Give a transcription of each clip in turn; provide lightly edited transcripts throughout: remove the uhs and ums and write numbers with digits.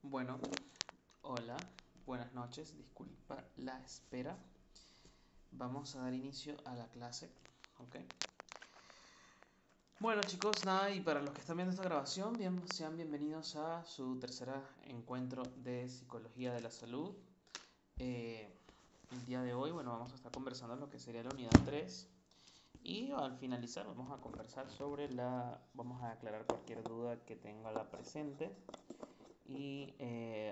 Bueno, hola, buenas noches, disculpa la espera. Vamos a dar inicio a la clase, ¿ok? Bueno chicos, nada, y para los que están viendo esta grabación, sean bienvenidos a su tercer encuentro de Psicología de la Salud. El día de hoy, bueno, vamos a estar conversando lo que sería la unidad 3 y al finalizar vamos a conversar vamos a aclarar cualquier duda que tenga la presente y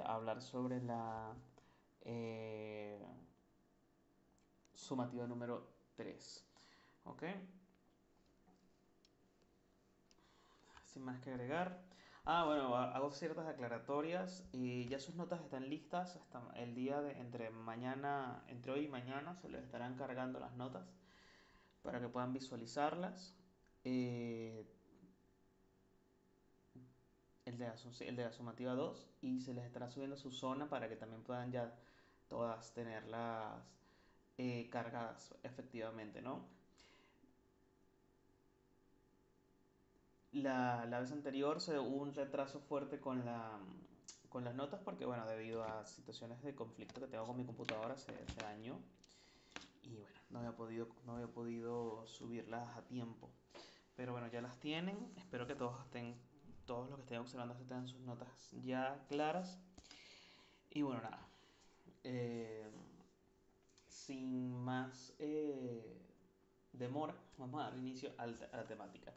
hablar sobre la eh, sumativa número 3. ¿Ok? Sin más que agregar. Bueno, hago ciertas aclaratorias y ya sus notas están listas hasta el día de entre mañana, entre hoy y mañana se les estarán cargando las notas para que puedan visualizarlas. Eh, el de la sumativa 2 y se les estará subiendo a su zona para que también puedan ya todas tenerlas cargadas efectivamente, ¿no? La vez anterior hubo un retraso fuerte con las notas porque, bueno, debido a situaciones de conflicto que tengo con mi computadora se dañó y, bueno, no había podido subirlas a tiempo. Pero bueno, ya las tienen. Espero que todos los que estén observando tengan sus notas ya claras. Y bueno, nada. eh, Sin más demora, vamos a dar inicio a la temática.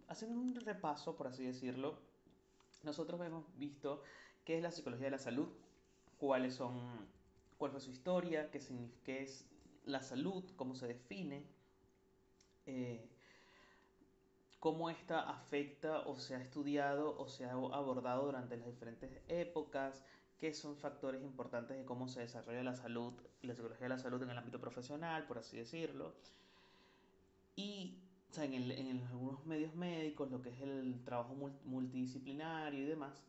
Haciendo un repaso, por así decirlo, nosotros hemos visto qué es la psicología de la salud, cuáles son, cuál fue su historia, qué es la salud, cómo se define, eh, cómo esta afecta o se ha estudiado o se ha abordado durante las diferentes épocas, qué son factores importantes de cómo se desarrolla la salud, la psicología de la salud en el ámbito profesional, por así decirlo. Y o sea, en algunos medios médicos, lo que es el trabajo multidisciplinario y demás.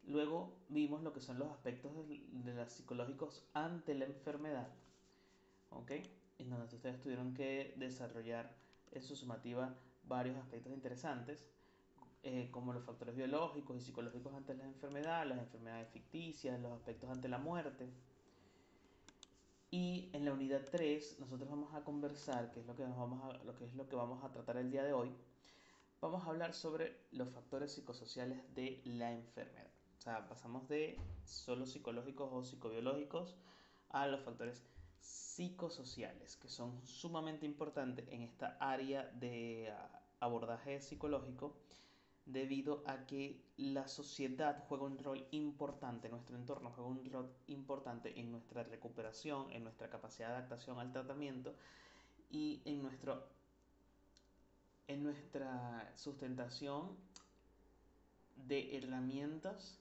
Luego vimos lo que son los aspectos de los psicológicos ante la enfermedad, ¿ok? En donde ustedes tuvieron que desarrollar en su sumativa varios aspectos interesantes, como los factores biológicos y psicológicos ante la enfermedad, las enfermedades ficticias, los aspectos ante la muerte. Y en la unidad 3 nosotros vamos a conversar, que es lo que vamos a tratar el día de hoy. Vamos a hablar sobre los factores psicosociales de la enfermedad. O sea, pasamos de solo psicológicos o psicobiológicos a los factores psicosociales, que son sumamente importantes en esta área de abordaje psicológico, debido a que la sociedad juega un rol importante, nuestro entorno juega un rol importante en nuestra recuperación, en nuestra capacidad de adaptación al tratamiento y en nuestra sustentación de herramientas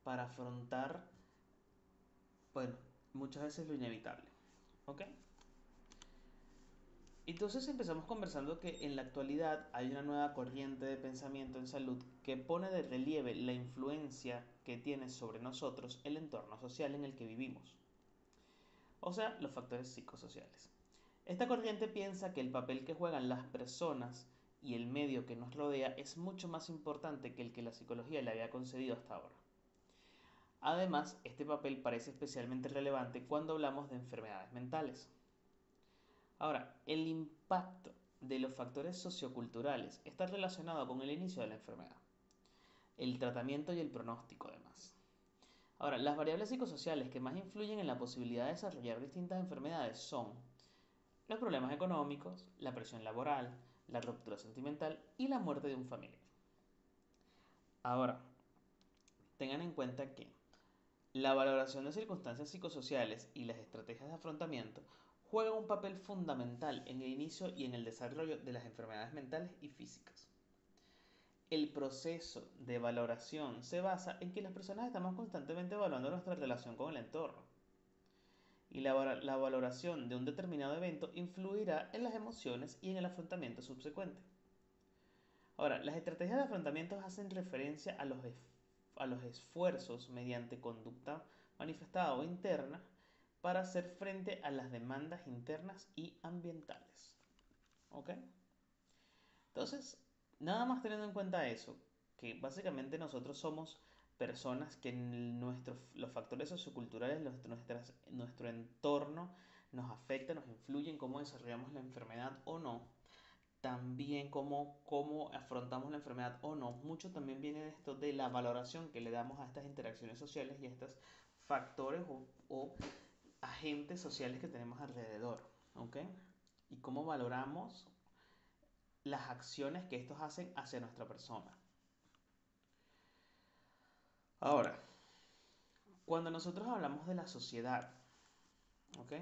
para afrontar, bueno, muchas veces lo inevitable. ¿Ok? Entonces empezamos conversando que en la actualidad hay una nueva corriente de pensamiento en salud que pone de relieve la influencia que tiene sobre nosotros el entorno social en el que vivimos, o sea, los factores psicosociales. Esta corriente piensa que el papel que juegan las personas y el medio que nos rodea es mucho más importante que el que la psicología le había concedido hasta ahora. Además, este papel parece especialmente relevante cuando hablamos de enfermedades mentales. Ahora, el impacto de los factores socioculturales está relacionado con el inicio de la enfermedad, el tratamiento y el pronóstico además. Ahora, las variables psicosociales que más influyen en la posibilidad de desarrollar distintas enfermedades son los problemas económicos, la presión laboral, la ruptura sentimental y la muerte de un familiar. Ahora, tengan en cuenta que la valoración de circunstancias psicosociales y las estrategias de afrontamiento juegan un papel fundamental en el inicio y en el desarrollo de las enfermedades mentales y físicas. El proceso de valoración se basa en que las personas estamos constantemente evaluando nuestra relación con el entorno. Y la valoración de un determinado evento influirá en las emociones y en el afrontamiento subsecuente. Ahora, las estrategias de afrontamiento hacen referencia a los esfuerzos mediante conducta manifestada o interna para hacer frente a las demandas internas y ambientales. ¿Ok? Entonces, nada más teniendo en cuenta eso, que básicamente nosotros somos personas que los factores socioculturales, nuestro entorno nos afecta, nos influye en cómo desarrollamos la enfermedad o no. También cómo afrontamos la enfermedad o no. Mucho también viene de esto, de la valoración que le damos a estas interacciones sociales y a estos factores o agentes sociales que tenemos alrededor. ¿Ok? Y cómo valoramos las acciones que estos hacen hacia nuestra persona. Ahora, cuando nosotros hablamos de la sociedad, ¿ok?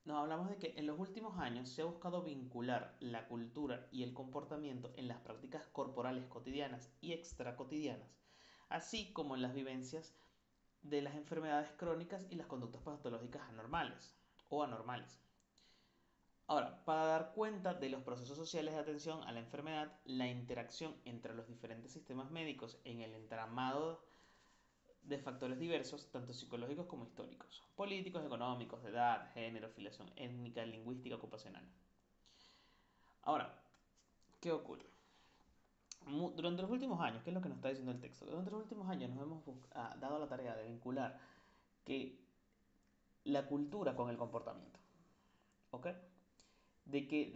Nos hablamos de que en los últimos años se ha buscado vincular la cultura y el comportamiento en las prácticas corporales cotidianas y extracotidianas, así como en las vivencias de las enfermedades crónicas y las conductas patológicas anormales o anormales. Ahora, para dar cuenta de los procesos sociales de atención a la enfermedad, la interacción entre los diferentes sistemas médicos en el entramado de factores diversos, tanto psicológicos como históricos, políticos, económicos, de edad, género, filiación étnica, lingüística, ocupacional. Ahora, ¿qué ocurre? Durante los últimos años, ¿qué es lo que nos está diciendo el texto? Durante los últimos años nos hemos dado la tarea de vincular que la cultura con el comportamiento, ¿ok? De que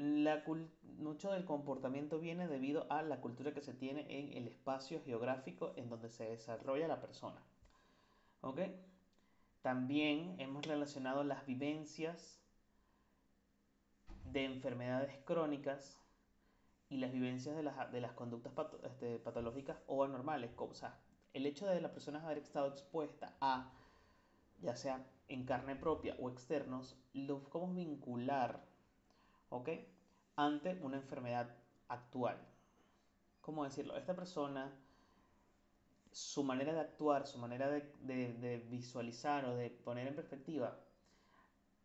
mucho del comportamiento viene debido a la cultura que se tiene en el espacio geográfico en donde se desarrolla la persona, ¿ok? También hemos relacionado las vivencias de enfermedades crónicas y las vivencias de las conductas patológicas o anormales. O sea, el hecho de la persona haber estado expuesta a, ya sea en carne propia o externos, lo podemos vincular, ¿ok? Ante una enfermedad actual. ¿Cómo decirlo? Esta persona, su manera de actuar, su manera de visualizar o de poner en perspectiva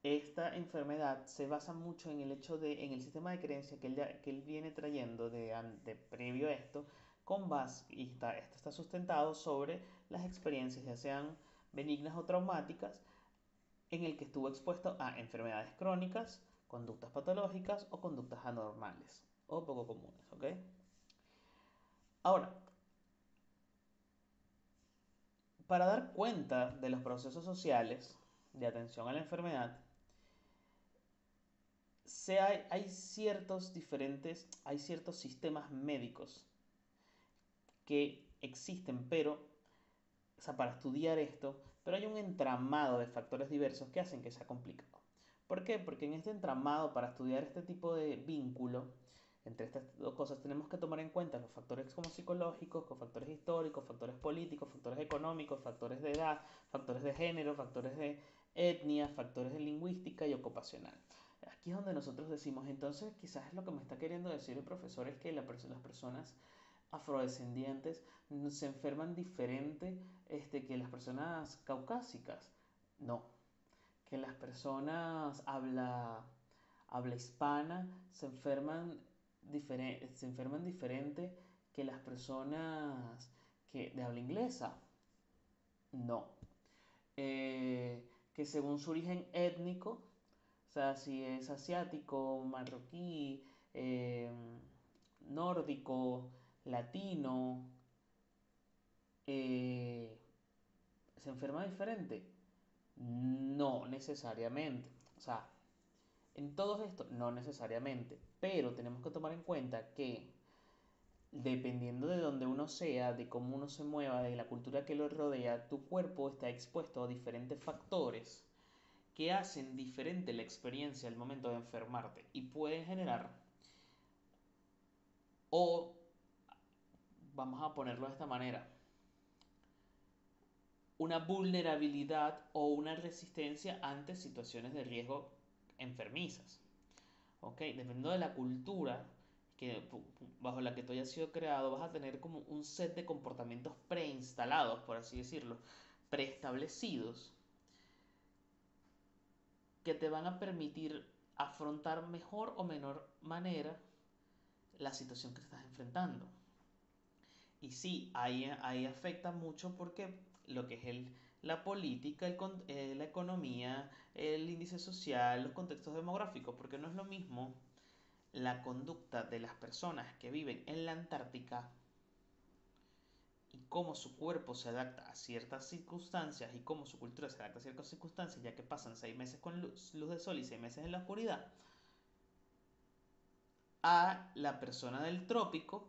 esta enfermedad se basa mucho en el hecho en el sistema de creencia que él viene trayendo de previo a esto, con base, y esto está sustentado sobre las experiencias, ya sean benignas o traumáticas, en el que estuvo expuesto a enfermedades crónicas, conductas patológicas o conductas anormales o poco comunes, ¿ok? Ahora, para dar cuenta de los procesos sociales de atención a la enfermedad, hay ciertos sistemas médicos que existen, pero, o sea, para estudiar esto, pero hay un entramado de factores diversos que hacen que sea complicado. ¿Por qué? Porque en este entramado, para estudiar este tipo de vínculo entre estas dos cosas, tenemos que tomar en cuenta los factores como psicológicos, con factores históricos, factores políticos, factores económicos, factores de edad, factores de género, factores de etnia, factores de lingüística y ocupacional. Aquí es donde nosotros decimos, entonces quizás lo que me está queriendo decir el profesor es que las personas afrodescendientes se enferman diferente que las personas caucásicas. No, que las personas habla hispana se enferman diferente que las personas de habla inglesa. No. Que según su origen étnico, o sea, si es asiático, marroquí, eh, nórdico, latino, eh, ¿se enferma diferente? No necesariamente. O sea, en todo esto, no necesariamente. Pero tenemos que tomar en cuenta que dependiendo de donde uno sea, de cómo uno se mueva, de la cultura que lo rodea, tu cuerpo está expuesto a diferentes factores que hacen diferente la experiencia al momento de enfermarte y pueden generar, o vamos a ponerlo de esta manera, una vulnerabilidad o una resistencia ante situaciones de riesgo enfermizas. ¿Ok? Dependiendo de la cultura bajo la que tú hayas sido creado, vas a tener como un set de comportamientos preinstalados, por así decirlo, preestablecidos, que te van a permitir afrontar mejor o menor manera la situación que te estás enfrentando. Y sí, ahí afecta mucho porque lo que es la política, la economía, el índice social, los contextos demográficos, porque no es lo mismo la conducta de las personas que viven en la Antártica y cómo su cuerpo se adapta a ciertas circunstancias y cómo su cultura se adapta a ciertas circunstancias, ya que pasan 6 meses con luz de sol y 6 meses en la oscuridad, a la persona del trópico,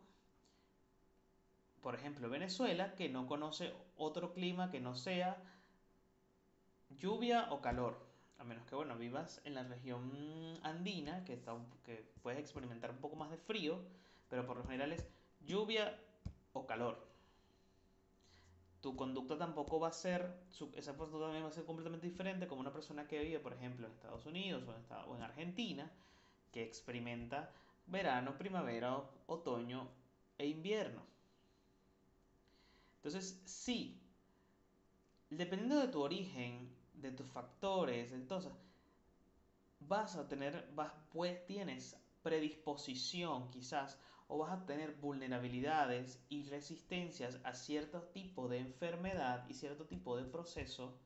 por ejemplo Venezuela, que no conoce otro clima que no sea lluvia o calor, a menos que bueno, vivas en la región andina, que puedes experimentar un poco más de frío, pero por lo general es lluvia o calor. Tu conducta tampoco va a ser, esa conducta también va a ser completamente diferente como una persona que vive, por ejemplo, en Estados Unidos o en Argentina, que experimenta verano, primavera, otoño e invierno. Entonces, sí, dependiendo de tu origen, de tus factores, entonces, tienes predisposición quizás, o vas a tener vulnerabilidades y resistencias a cierto tipo de enfermedad y cierto tipo de proceso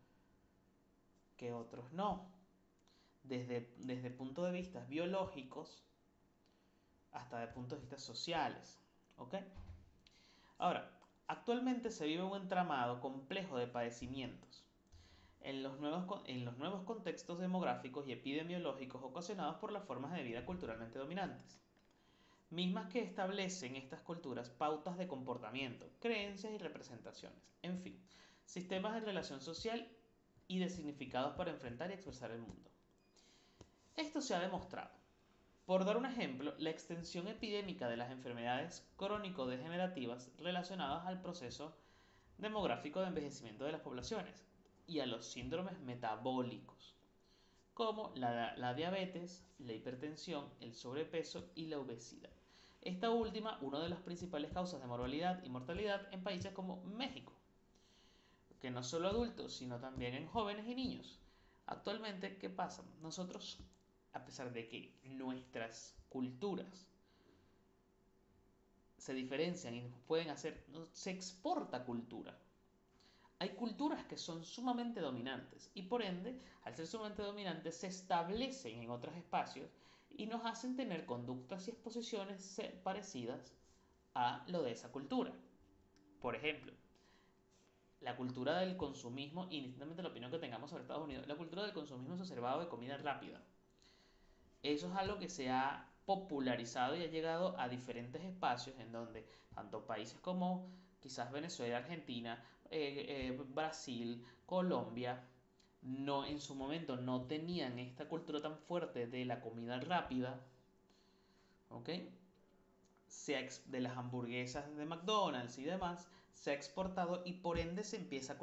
que otros no, desde puntos de vista biológicos hasta de puntos de vista sociales. ¿Ok? Ahora, actualmente se vive un entramado complejo de padecimientos en los nuevos contextos demográficos y epidemiológicos ocasionados por las formas de vida culturalmente dominantes, mismas que establecen estas culturas pautas de comportamiento, creencias y representaciones, en fin, sistemas de relación social y de significados para enfrentar y expresar el mundo. Esto se ha demostrado. Por dar un ejemplo, la extensión epidémica de las enfermedades crónico-degenerativas relacionadas al proceso demográfico de envejecimiento de las poblaciones y a los síndromes metabólicos, como la diabetes, la hipertensión, el sobrepeso y la obesidad. Esta última, una de las principales causas de mortalidad y mortalidad en países como México, que no solo adultos, sino también en jóvenes y niños. Actualmente, ¿qué pasa? Nosotros, a pesar de que nuestras culturas se diferencian y pueden hacer, se exporta cultura. Hay culturas que son sumamente dominantes y por ende, al ser sumamente dominantes, se establecen en otros espacios y nos hacen tener conductas y exposiciones parecidas a lo de esa cultura. Por ejemplo, la cultura del consumismo, indistintamente de la opinión que tengamos sobre Estados Unidos, la cultura del consumismo exacerbado de comida rápida. Eso es algo que se ha popularizado y ha llegado a diferentes espacios en donde tanto países como quizás Venezuela, Argentina, Brasil, Colombia, no, en su momento no tenían esta cultura tan fuerte de la comida rápida, ¿ok? De las hamburguesas de McDonald's y demás, se ha exportado y por ende se empieza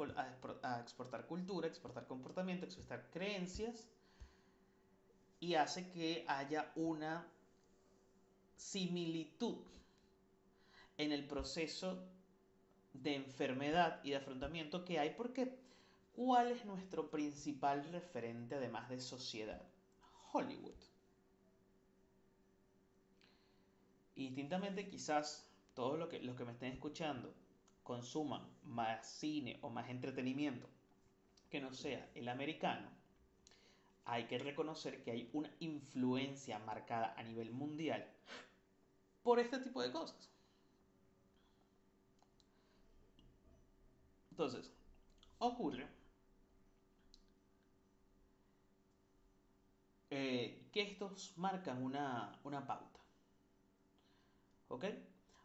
a exportar cultura, exportar comportamiento, exportar creencias y hace que haya una similitud en el proceso de enfermedad y de afrontamiento que hay, porque ¿cuál es nuestro principal referente además de sociedad? Hollywood. Indistintamente quizás todos los que me estén escuchando consuman más cine o más entretenimiento que no sea el americano, hay que reconocer que hay una influencia marcada a nivel mundial por este tipo de cosas. Entonces, ocurre que estos marcan una pauta. ¿Ok?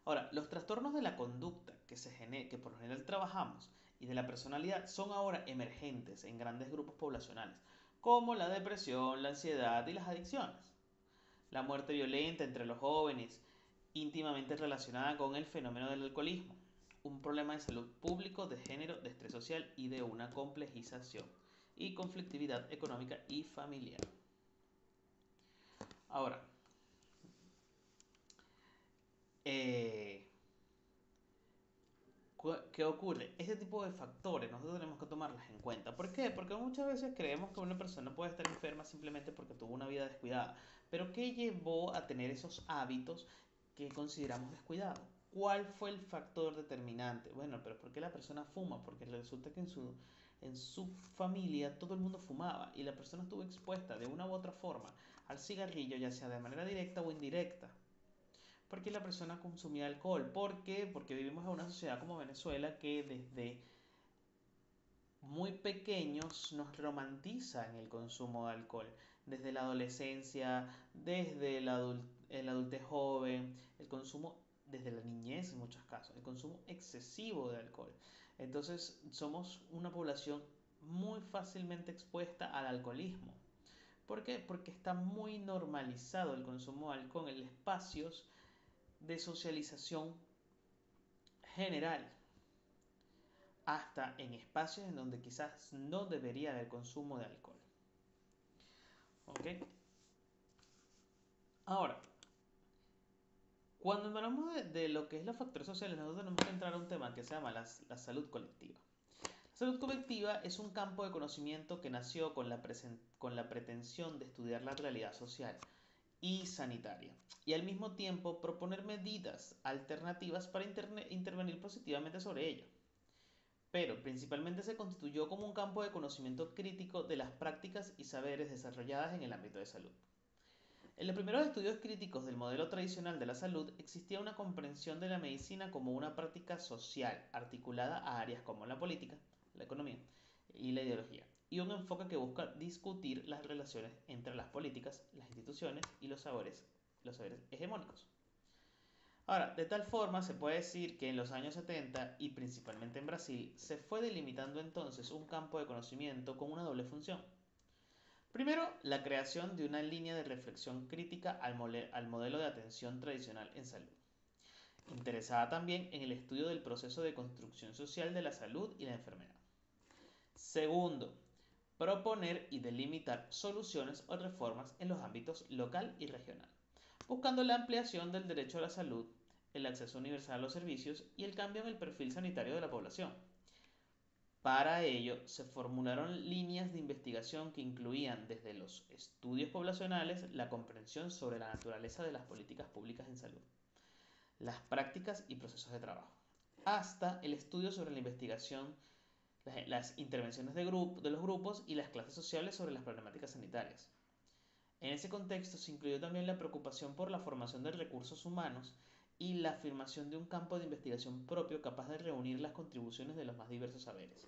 Ahora, los trastornos de la conducta que por lo general trabajamos y de la personalidad son ahora emergentes en grandes grupos poblacionales, como la depresión, la ansiedad y las adicciones. La muerte violenta entre los jóvenes, íntimamente relacionada con el fenómeno del alcoholismo, un problema de salud público, de género, de estrés social y de una complejización y conflictividad económica y familiar. Ahora, eh, ¿qué ocurre? Este tipo de factores nosotros tenemos que tomarlas en cuenta. ¿Por qué? Porque muchas veces creemos que una persona puede estar enferma simplemente porque tuvo una vida descuidada. Pero ¿qué llevó a tener esos hábitos que consideramos descuidados? ¿Cuál fue el factor determinante? Bueno, pero ¿por qué la persona fuma? Porque resulta que en su familia todo el mundo fumaba y la persona estuvo expuesta de una u otra forma al cigarrillo, ya sea de manera directa o indirecta. por qué la persona consumía alcohol. ¿Por qué? Porque vivimos en una sociedad como Venezuela que desde muy pequeños nos romantizan el consumo de alcohol. Desde la adolescencia, desde el adultez joven, el consumo desde la niñez en muchos casos, el consumo excesivo de alcohol. Entonces somos una población muy fácilmente expuesta al alcoholismo. ¿Por qué? Porque está muy normalizado el consumo de alcohol en espacios de socialización general, hasta en espacios en donde quizás no debería haber consumo de alcohol. ¿Ok? Ahora, cuando hablamos de lo que es los factores sociales, nosotros tenemos que entrar a un tema que se llama la salud colectiva. La salud colectiva es un campo de conocimiento que nació con la pretensión de estudiar la realidad social y sanitaria, y al mismo tiempo proponer medidas alternativas para intervenir positivamente sobre ella. Pero principalmente se constituyó como un campo de conocimiento crítico de las prácticas y saberes desarrolladas en el ámbito de salud. En los primeros estudios críticos del modelo tradicional de la salud existía una comprensión de la medicina como una práctica social articulada a áreas como la política, la economía y la ideología, y un enfoque que busca discutir las relaciones entre las políticas, las instituciones y los saberes hegemónicos. Ahora, de tal forma se puede decir que en los años 70 y principalmente en Brasil se fue delimitando entonces un campo de conocimiento con una doble función. Primero, la creación de una línea de reflexión crítica al modelo de atención tradicional en salud, interesada también en el estudio del proceso de construcción social de la salud y la enfermedad. Segundo, proponer y delimitar soluciones o reformas en los ámbitos local y regional, buscando la ampliación del derecho a la salud, el acceso universal a los servicios y el cambio en el perfil sanitario de la población. Para ello, se formularon líneas de investigación que incluían desde los estudios poblacionales la comprensión sobre la naturaleza de las políticas públicas en salud, las prácticas y procesos de trabajo, hasta el estudio sobre la investigación, las intervenciones de los grupos y las clases sociales sobre las problemáticas sanitarias. En ese contexto se incluyó también la preocupación por la formación de recursos humanos y la afirmación de un campo de investigación propio capaz de reunir las contribuciones de los más diversos saberes.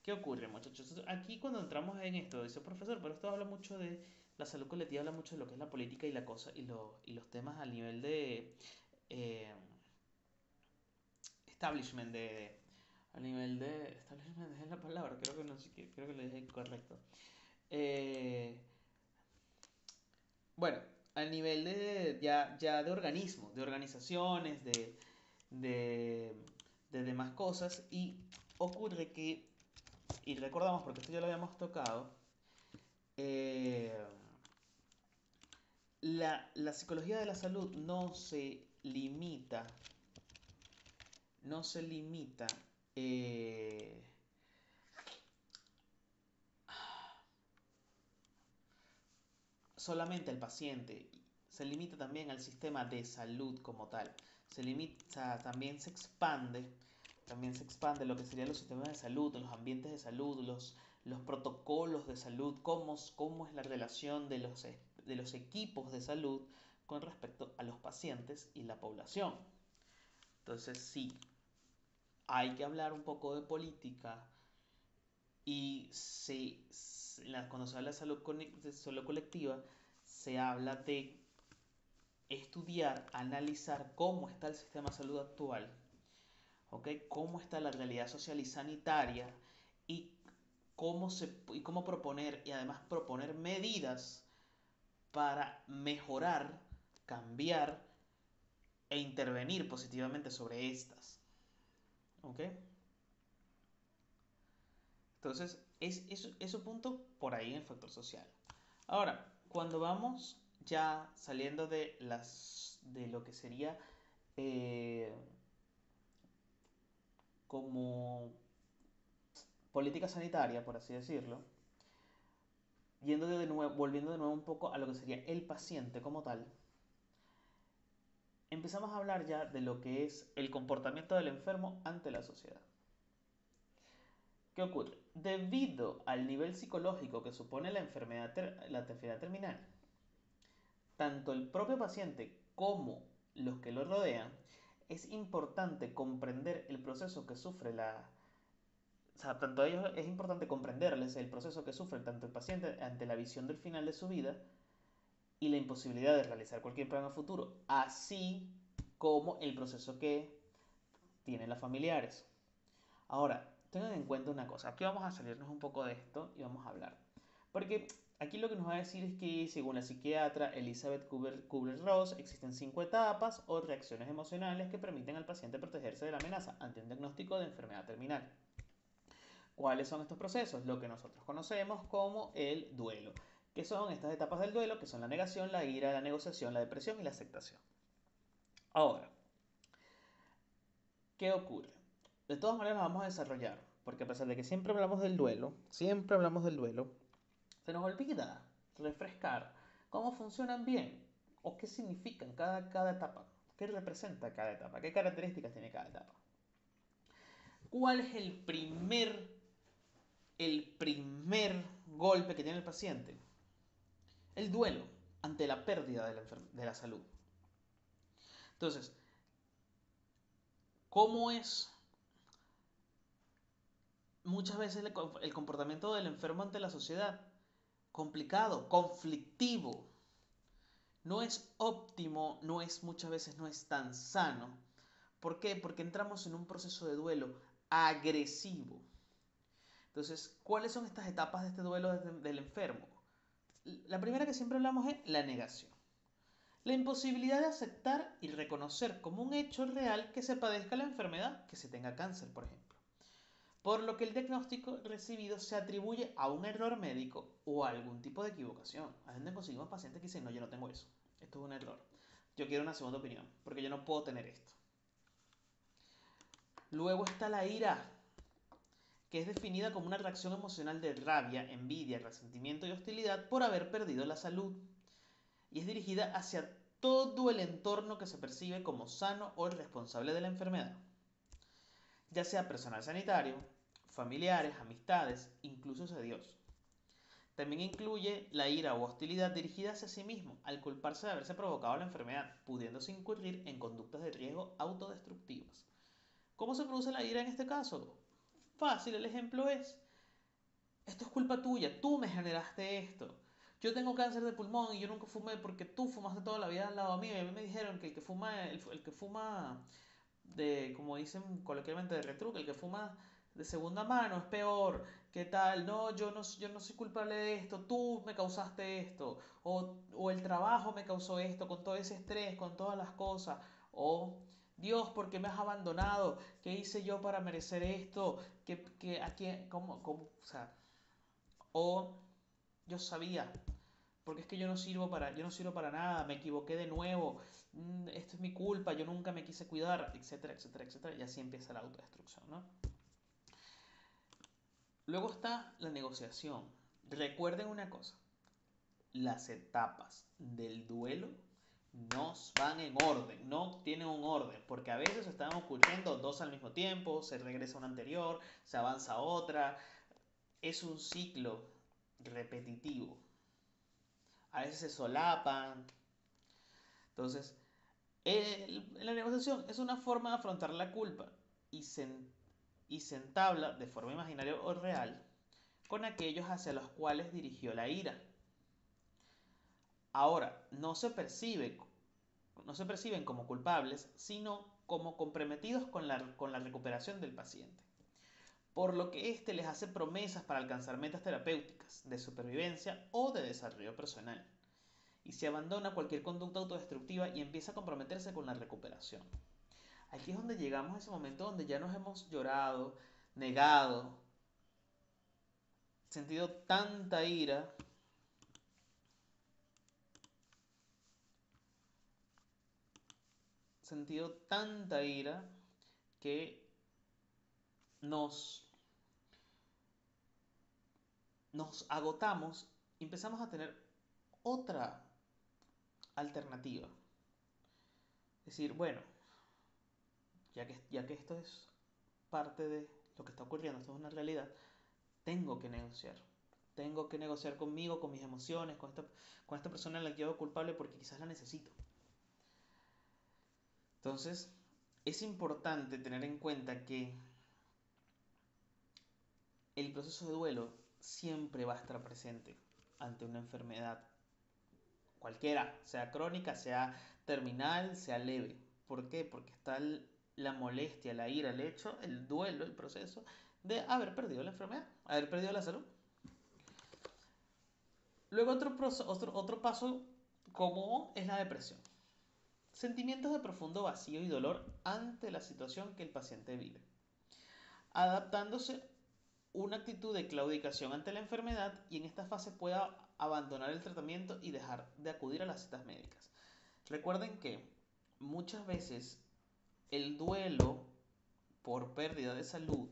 ¿Qué ocurre, muchachos? Aquí cuando entramos en esto, dice profesor, pero esto habla mucho de la salud colectiva, habla mucho de lo que es la política y la cosa y los temas a nivel de eh, establishment, a nivel de establishment es la palabra, creo que no sé, creo que lo dije incorrecto. Eh, bueno, a nivel de ya de organismos, de organizaciones, de, de demás cosas y ocurre que, y recordamos porque esto ya lo habíamos tocado, eh, la psicología de la salud no se limita eh, solamente al paciente, se limita también al sistema de salud como tal. Se limita, también se expande lo que serían los sistemas de salud, los ambientes de salud, los protocolos de salud, cómo es la relación de los equipos de salud con respecto a los pacientes y la población. Entonces sí, hay que hablar un poco de política y cuando se habla de salud colectiva, se habla de estudiar, analizar cómo está el sistema de salud actual, ¿okay? Cómo está la realidad social y sanitaria y y cómo proponer y además proponer medidas para mejorar, cambiar e intervenir positivamente sobre estas. ¿Ok? Entonces, es punto por ahí en el factor social. Ahora, cuando vamos ya saliendo de lo que sería eh, como política sanitaria, por así decirlo, volviendo de nuevo un poco a lo que sería el paciente como tal, empezamos a hablar ya de lo que es el comportamiento del enfermo ante la sociedad. ¿Qué ocurre? Debido al nivel psicológico que supone la enfermedad terminal, tanto el propio paciente como los que lo rodean, es importante comprender el proceso que sufre o sea, tanto a ellos es importante comprenderles el proceso que sufre tanto el paciente ante la visión del final de su vida y la imposibilidad de realizar cualquier plan a futuro, así como el proceso que tienen los familiares. Ahora, tengan en cuenta una cosa, aquí vamos a salirnos un poco de esto y vamos a hablar. Porque aquí lo que nos va a decir es que, según la psiquiatra Elizabeth Kubler-Ross, existen 5 etapas o reacciones emocionales que permiten al paciente protegerse de la amenaza ante un diagnóstico de enfermedad terminal. ¿Cuáles son estos procesos? Lo que nosotros conocemos como el duelo. ¿Qué son estas etapas del duelo? Que son la negación, la ira, la negociación, la depresión y la aceptación. Ahora, ¿qué ocurre? De todas maneras lo vamos a desarrollar, porque a pesar de que siempre hablamos del duelo, se nos olvida refrescar cómo funcionan bien o qué significan cada etapa, qué representa cada etapa, qué características tiene cada etapa. ¿Cuál es el primer golpe que tiene el paciente? El duelo ante la pérdida de la salud. Entonces, ¿cómo es muchas veces el comportamiento del enfermo ante la sociedad? Complicado, conflictivo, no es óptimo, muchas veces no es tan sano. ¿Por qué? Porque entramos en un proceso de duelo agresivo. Entonces, ¿cuáles son estas etapas de este duelo del enfermo? La primera que siempre hablamos es la negación. La imposibilidad de aceptar y reconocer como un hecho real que se padezca la enfermedad, que se tenga cáncer, por ejemplo. Por lo que el diagnóstico recibido se atribuye a un error médico o a algún tipo de equivocación. A veces conseguimos pacientes que dicen, no, yo no tengo eso, esto es un error. Yo quiero una segunda opinión, porque yo no puedo tener esto. Luego está la ira, que es definida como una reacción emocional de rabia, envidia, resentimiento y hostilidad por haber perdido la salud. Y es dirigida hacia todo el entorno que se percibe como sano o el responsable de la enfermedad, ya sea personal sanitario, familiares, amistades, incluso hacia Dios. También incluye la ira o hostilidad dirigida hacia sí mismo, al culparse de haberse provocado la enfermedad, pudiéndose incurrir en conductas de riesgo autodestructivas. ¿Cómo se produce la ira en este caso? Fácil, el ejemplo es, esto es culpa tuya, tú me generaste esto. Yo tengo cáncer de pulmón y yo nunca fumé porque tú fumaste toda la vida al lado mío. Y a mí me dijeron que el que fuma como dicen coloquialmente, de retruque, el que fuma de segunda mano es peor. ¿Qué tal? No, yo no soy culpable de esto, tú me causaste esto. O el trabajo me causó esto, con todo ese estrés, con todas las cosas. O Dios, ¿por qué me has abandonado? ¿Qué hice yo para merecer esto? ¿A quién? O sea, o yo sabía, porque es que yo no sirvo para nada, me equivoqué de nuevo, esto es mi culpa, yo nunca me quise cuidar, etcétera, etcétera, etcétera, y así empieza la autodestrucción, ¿no? Luego está la negociación. Recuerden una cosa, las etapas del duelo no van en orden, no tienen un orden, porque a veces están ocurriendo dos al mismo tiempo, se regresa a una anterior, se avanza a otra, es un ciclo repetitivo, a veces se solapan. Entonces, la negociación es una forma de afrontar la culpa y se entabla de forma imaginaria o real con aquellos hacia los cuales dirigió la ira. Ahora, no se perciben como culpables, sino como comprometidos con la recuperación del paciente, por lo que éste les hace promesas para alcanzar metas terapéuticas, de supervivencia o de desarrollo personal, y se abandona cualquier conducta autodestructiva y empieza a comprometerse con la recuperación. Aquí es donde llegamos a ese momento donde ya nos hemos llorado, negado, sentido tanta ira, que nos, nos agotamos y empezamos a tener otra alternativa. Es decir, bueno, ya que esto es parte de lo que está ocurriendo, esto es una realidad, tengo que negociar. Tengo que negociar conmigo, con mis emociones, con esta persona en la que yo hago culpable porque quizás la necesito. Entonces, es importante tener en cuenta que el proceso de duelo siempre va a estar presente ante una enfermedad, cualquiera, sea crónica, sea terminal, sea leve. ¿Por qué? Porque está la molestia, la ira, el hecho, el duelo, el proceso de haber perdido la enfermedad, haber perdido la salud. Luego otro paso común es la depresión. Sentimientos de profundo vacío y dolor ante la situación que el paciente vive. Adaptándose una actitud de claudicación ante la enfermedad y en esta fase pueda abandonar el tratamiento y dejar de acudir a las citas médicas. Recuerden que muchas veces el duelo por pérdida de salud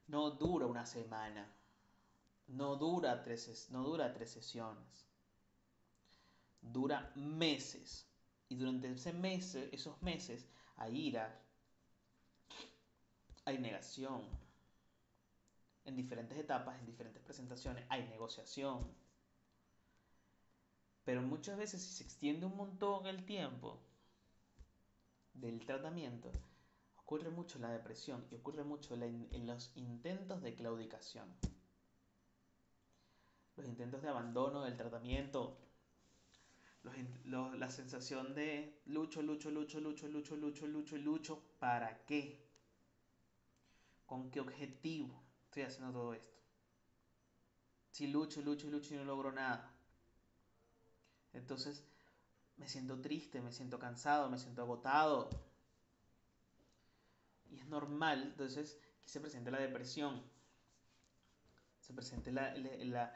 no dura una semana, no dura tres sesiones, dura meses. Y durante esos meses hay ira, hay negación, en diferentes etapas, en diferentes presentaciones, hay negociación. Pero muchas veces si se extiende un montón el tiempo del tratamiento, ocurre mucho la depresión y ocurre mucho en los intentos de claudicación. Los intentos de abandono del tratamiento, la sensación de lucho, ¿para qué? ¿Con qué objetivo estoy haciendo todo esto? Si lucho y no logro nada. Entonces me siento triste, me siento cansado, me siento agotado. Y es normal, entonces, que se presente la depresión, se presente la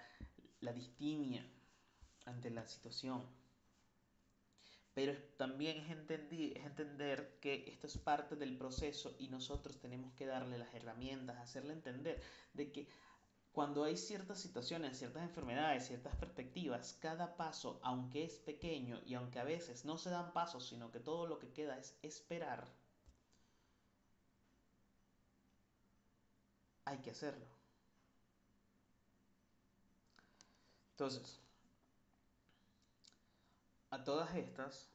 distimia ante la situación. Pero también es entender que esto es parte del proceso y nosotros tenemos que darle las herramientas, hacerle entender de que cuando hay ciertas situaciones, ciertas enfermedades, ciertas perspectivas, cada paso, aunque es pequeño y aunque a veces no se dan pasos, sino que todo lo que queda es esperar, hay que hacerlo. Entonces, a todas estas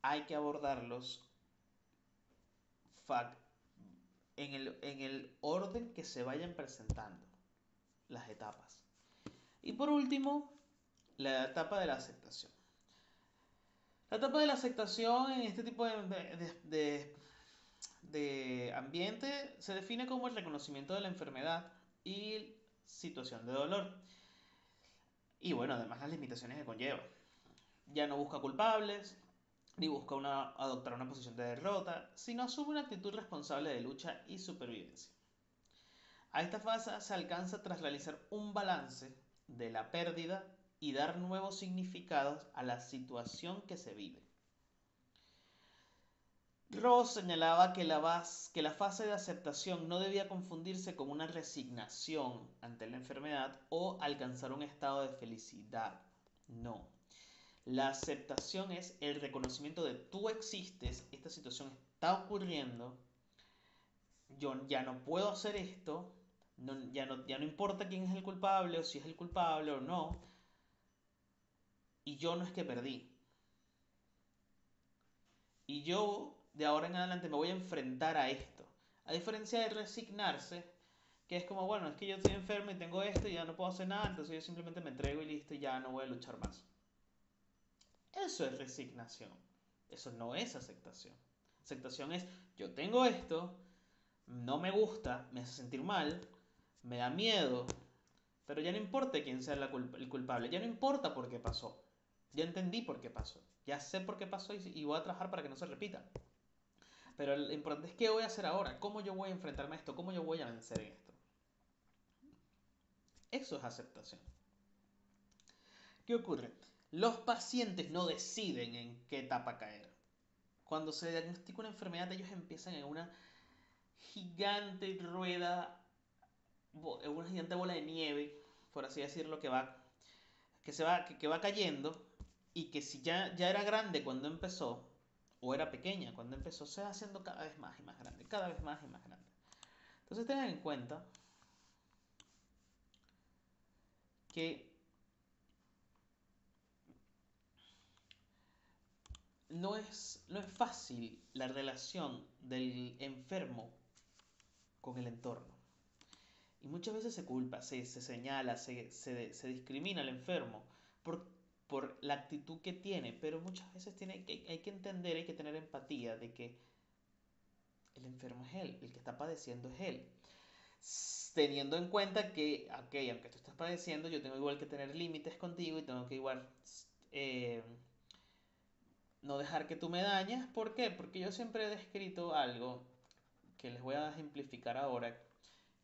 hay que abordarlos en el orden que se vayan presentando las etapas. Y por último, la etapa de la aceptación. La etapa de la aceptación en este tipo de ambiente se define como el reconocimiento de la enfermedad y situación de dolor. Y bueno, además las limitaciones que conlleva. Ya no busca culpables, ni busca adoptar una posición de derrota, sino asume una actitud responsable de lucha y supervivencia. A esta fase se alcanza tras realizar un balance de la pérdida y dar nuevos significados a la situación que se vive. Ross señalaba que la fase de aceptación no debía confundirse con una resignación ante la enfermedad o alcanzar un estado de felicidad. No. La aceptación es el reconocimiento de tú existes, esta situación está ocurriendo, yo ya no puedo hacer esto, ya no importa quién es el culpable o si es el culpable o no, y yo no es que perdí. Y yo de ahora en adelante me voy a enfrentar a esto. A diferencia de resignarse, que es como, bueno, es que yo estoy enfermo y tengo esto y ya no puedo hacer nada, entonces yo simplemente me entrego y listo y ya no voy a luchar más. Eso es resignación. Eso no es aceptación. Aceptación es, yo tengo esto, no me gusta, me hace sentir mal, me da miedo, pero ya no importa quién sea el culpable, ya no importa por qué pasó. Ya entendí por qué pasó, ya sé por qué pasó y voy a trabajar para que no se repita. Pero lo importante es qué voy a hacer ahora, cómo yo voy a enfrentarme a esto, cómo yo voy a vencer en esto. Eso es aceptación. ¿Qué ocurre? Los pacientes no deciden en qué etapa caer. Cuando se diagnostica una enfermedad, ellos empiezan en una gigante rueda, una gigante bola de nieve, por así decirlo, que va cayendo y que si ya era grande cuando empezó, o era pequeña cuando empezó, se va haciendo cada vez más y más grande, cada vez más y más grande. Entonces tengan en cuenta que no es fácil la relación del enfermo con el entorno. Y muchas veces se culpa, se señala, se discrimina al enfermo por, por la actitud que tiene, pero muchas veces hay que entender, hay que tener empatía de que el enfermo es él, el que está padeciendo es él. Teniendo en cuenta que, ok, aunque tú estás padeciendo, yo tengo igual que tener límites contigo y tengo que igual eh, no dejar que tú me dañes. ¿Por qué? Porque yo siempre he descrito algo que les voy a ejemplificar ahora,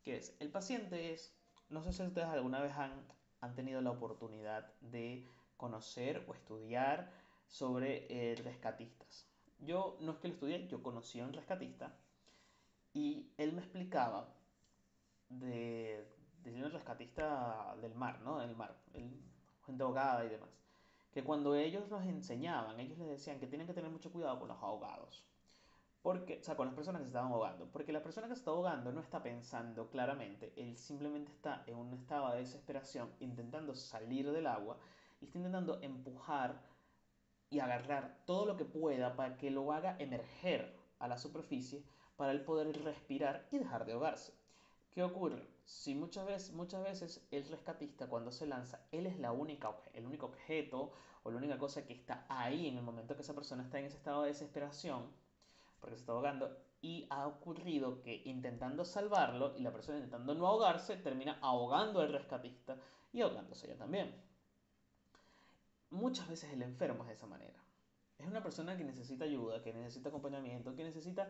que es, el paciente es, no sé si ustedes alguna vez han tenido la oportunidad de conocer o estudiar sobre rescatistas. Yo no es que lo estudié, yo conocí a un rescatista y él me explicaba de, de un rescatista del mar, ¿no? Del mar, gente ahogada y demás. Que cuando ellos los enseñaban, ellos les decían que tienen que tener mucho cuidado con los ahogados. Porque, o sea, con las personas que se estaban ahogando. Porque la persona que se está ahogando no está pensando claramente. Él simplemente está en un estado de desesperación, intentando salir del agua y está intentando empujar y agarrar todo lo que pueda para que lo haga emerger a la superficie para él poder respirar y dejar de ahogarse. ¿Qué ocurre? Si muchas veces el rescatista cuando se lanza, él es el único objeto o la única cosa que está ahí en el momento que esa persona está en ese estado de desesperación, porque se está ahogando, y ha ocurrido que intentando salvarlo y la persona intentando no ahogarse, termina ahogando al rescatista y ahogándose ella también. Muchas veces el enfermo es de esa manera. Es una persona que necesita ayuda, que necesita acompañamiento, que necesita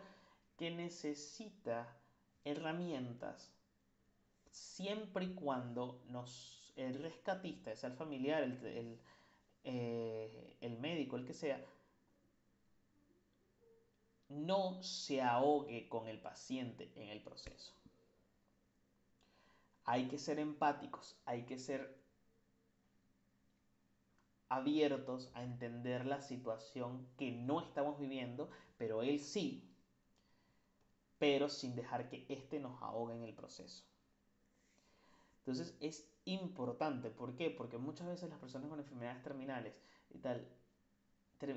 herramientas siempre y cuando el rescatista, sea el familiar, el médico, el que sea, no se ahogue con el paciente en el proceso. Hay que ser empáticos, hay que ser abiertos a entender la situación que no estamos viviendo, pero él sí, pero sin dejar que éste nos ahogue en el proceso. Entonces es importante, ¿por qué? Porque muchas veces las personas con enfermedades terminales y tal,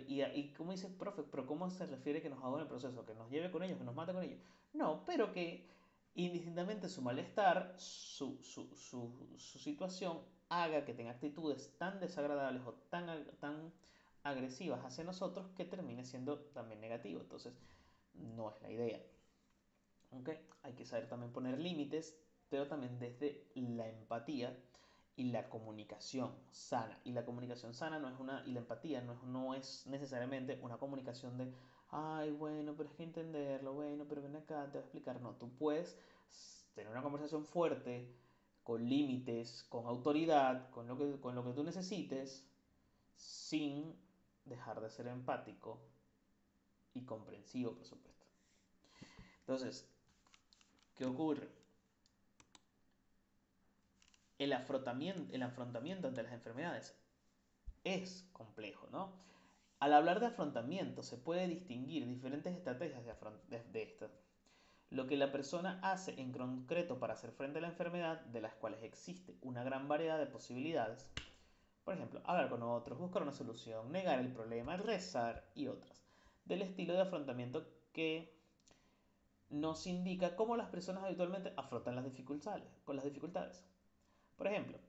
y como dice, profe, pero ¿cómo se refiere que nos ahogue en el proceso? ¿Que nos lleve con ellos, que nos mate con ellos? No, pero que indistintamente su malestar, su situación, haga que tenga actitudes tan desagradables o tan agresivas hacia nosotros que termine siendo también negativo. Entonces, no es la idea. ¿Ok? Hay que saber también poner límites, pero también desde la empatía y la comunicación sana. Y la comunicación sana no es una, y la empatía no es necesariamente una comunicación de, ay, bueno, pero es que entenderlo, bueno, pero ven acá, te voy a explicar. No, tú puedes tener una conversación fuerte, con límites, con autoridad, con lo que tú necesites, sin dejar de ser empático y comprensivo, por supuesto. Entonces, ¿qué ocurre? El afrontamiento ante las enfermedades es complejo, ¿no? Al hablar de afrontamiento se puede distinguir diferentes estrategias de esto. Lo que la persona hace en concreto para hacer frente a la enfermedad, de las cuales existe una gran variedad de posibilidades. Por ejemplo, hablar con otros, buscar una solución, negar el problema, rezar y otras. Del estilo de afrontamiento que nos indica cómo las personas habitualmente afrontan las dificultades. Por ejemplo,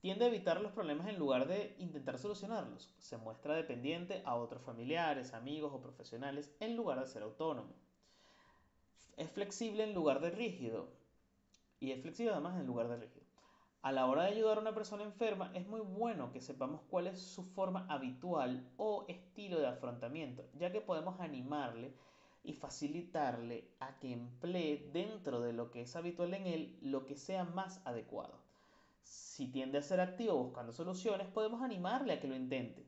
tiende a evitar los problemas en lugar de intentar solucionarlos. Se muestra dependiente a otros familiares, amigos o profesionales en lugar de ser autónomo. Es flexible en lugar de rígido. Y es flexible además en lugar de rígido. A la hora de ayudar a una persona enferma, es muy bueno que sepamos cuál es su forma habitual o estilo de afrontamiento, ya que podemos animarle y facilitarle a que emplee dentro de lo que es habitual en él lo que sea más adecuado. Si tiende a ser activo buscando soluciones, podemos animarle a que lo intente.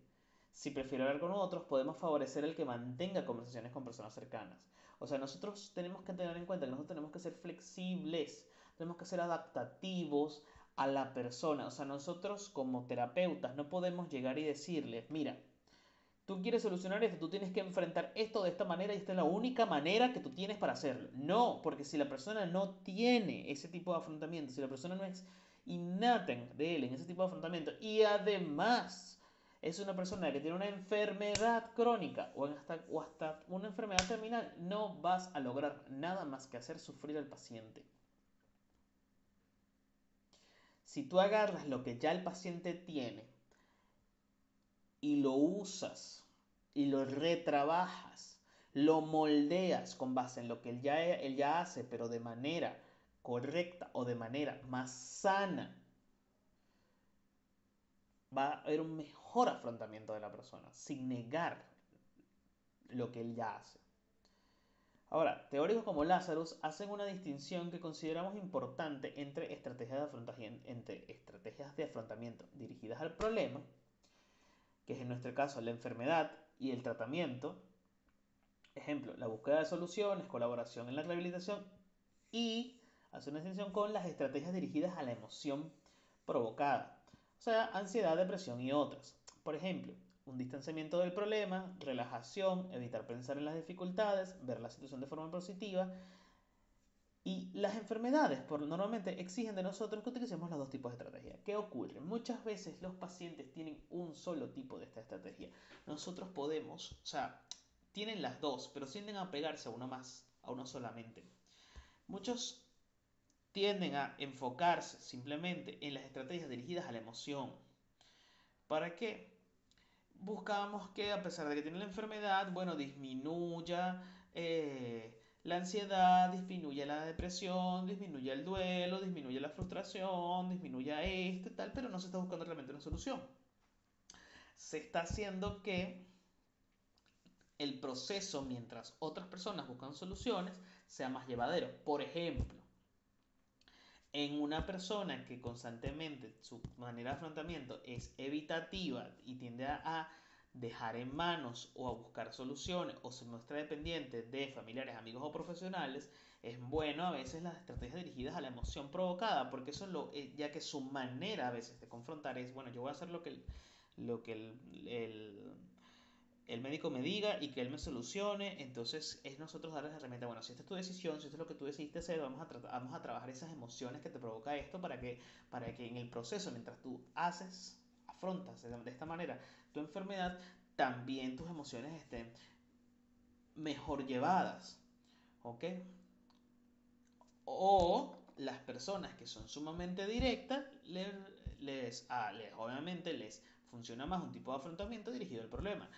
Si prefiere hablar con otros, podemos favorecer el que mantenga conversaciones con personas cercanas. O sea, nosotros tenemos que tener en cuenta que nosotros tenemos que ser flexibles, tenemos que ser adaptativos a la persona. O sea, nosotros como terapeutas no podemos llegar y decirles, mira, tú quieres solucionar esto, tú tienes que enfrentar esto de esta manera y esta es la única manera que tú tienes para hacerlo. No, porque si la persona no tiene ese tipo de afrontamiento, si la persona no es innata de él en ese tipo de afrontamiento y además es una persona que tiene una enfermedad crónica o hasta una enfermedad terminal, no vas a lograr nada más que hacer sufrir al paciente. Si tú agarras lo que ya el paciente tiene y lo usas y lo retrabajas, lo moldeas con base en lo que él ya hace, pero de manera correcta o de manera más sana, va a haber un mejor afrontamiento de la persona, sin negar lo que él ya hace. Ahora, teóricos como Lazarus hacen una distinción que consideramos importante entre estrategias de afrontamiento dirigidas al problema, que es en nuestro caso la enfermedad, y el tratamiento. Ejemplo, la búsqueda de soluciones, colaboración en la rehabilitación, y hace una distinción con las estrategias dirigidas a la emoción provocada, o sea, ansiedad, depresión y otras. Por ejemplo, un distanciamiento del problema, relajación, evitar pensar en las dificultades, ver la situación de forma positiva. Y las enfermedades normalmente exigen de nosotros que utilicemos los dos tipos de estrategia. ¿Qué ocurre? Muchas veces los pacientes tienen un solo tipo de esta estrategia. Nosotros podemos, o sea, tienen las dos, pero tienden a pegarse a uno más, a uno solamente. Muchos tienden a enfocarse simplemente en las estrategias dirigidas a la emoción. ¿Para qué? Buscamos que a pesar de que tiene la enfermedad, bueno, disminuya la ansiedad, disminuya la depresión, disminuya el duelo, disminuya la frustración, disminuya esto y tal, pero no se está buscando realmente una solución. Se está haciendo que el proceso, mientras otras personas buscan soluciones, sea más llevadero. Por ejemplo, en una persona que constantemente su manera de afrontamiento es evitativa y tiende a dejar en manos o a buscar soluciones o se muestra dependiente de familiares, amigos o profesionales, es bueno a veces las estrategias dirigidas a la emoción provocada, porque eso ya que su manera a veces de confrontar es, bueno, yo voy a hacer lo que el médico me diga y que él me solucione. Entonces es nosotros darles la herramienta, bueno, si esta es tu decisión, si esto es lo que tú decidiste hacer, vamos a trabajar esas emociones que te provoca esto para que en el proceso, mientras tú afrontas de esta manera tu enfermedad, también tus emociones estén mejor llevadas, ¿ok? O las personas que son sumamente directas, obviamente les funciona más un tipo de afrontamiento dirigido al problema,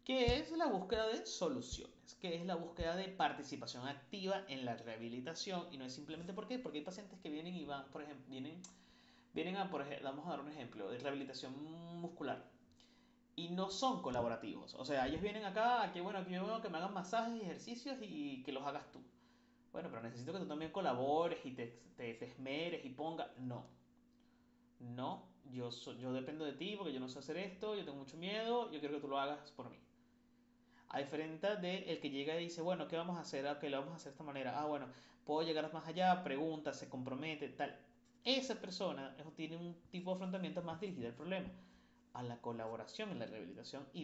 que es la búsqueda de soluciones, que es la búsqueda de participación activa en la rehabilitación, y no es simplemente porque hay pacientes que vienen y van, por ejemplo, vamos a dar un ejemplo de rehabilitación muscular y no son colaborativos. O sea, ellos vienen acá, que bueno, que yo veo que me hagan masajes y ejercicios y que los hagas tú. Bueno, pero necesito que tú también colabores y te esmeres y pongas. No, no, yo dependo de ti porque yo no sé hacer esto, yo tengo mucho miedo, yo quiero que tú lo hagas por mí. A diferencia de el que llega y dice, bueno, ¿qué vamos a hacer? Ah, ¿qué lo vamos a hacer de esta manera? Ah, bueno, puedo llegar más allá, pregunta, se compromete, tal. Esa persona tiene un tipo de afrontamiento más dirigido al problema, a la colaboración en la rehabilitación y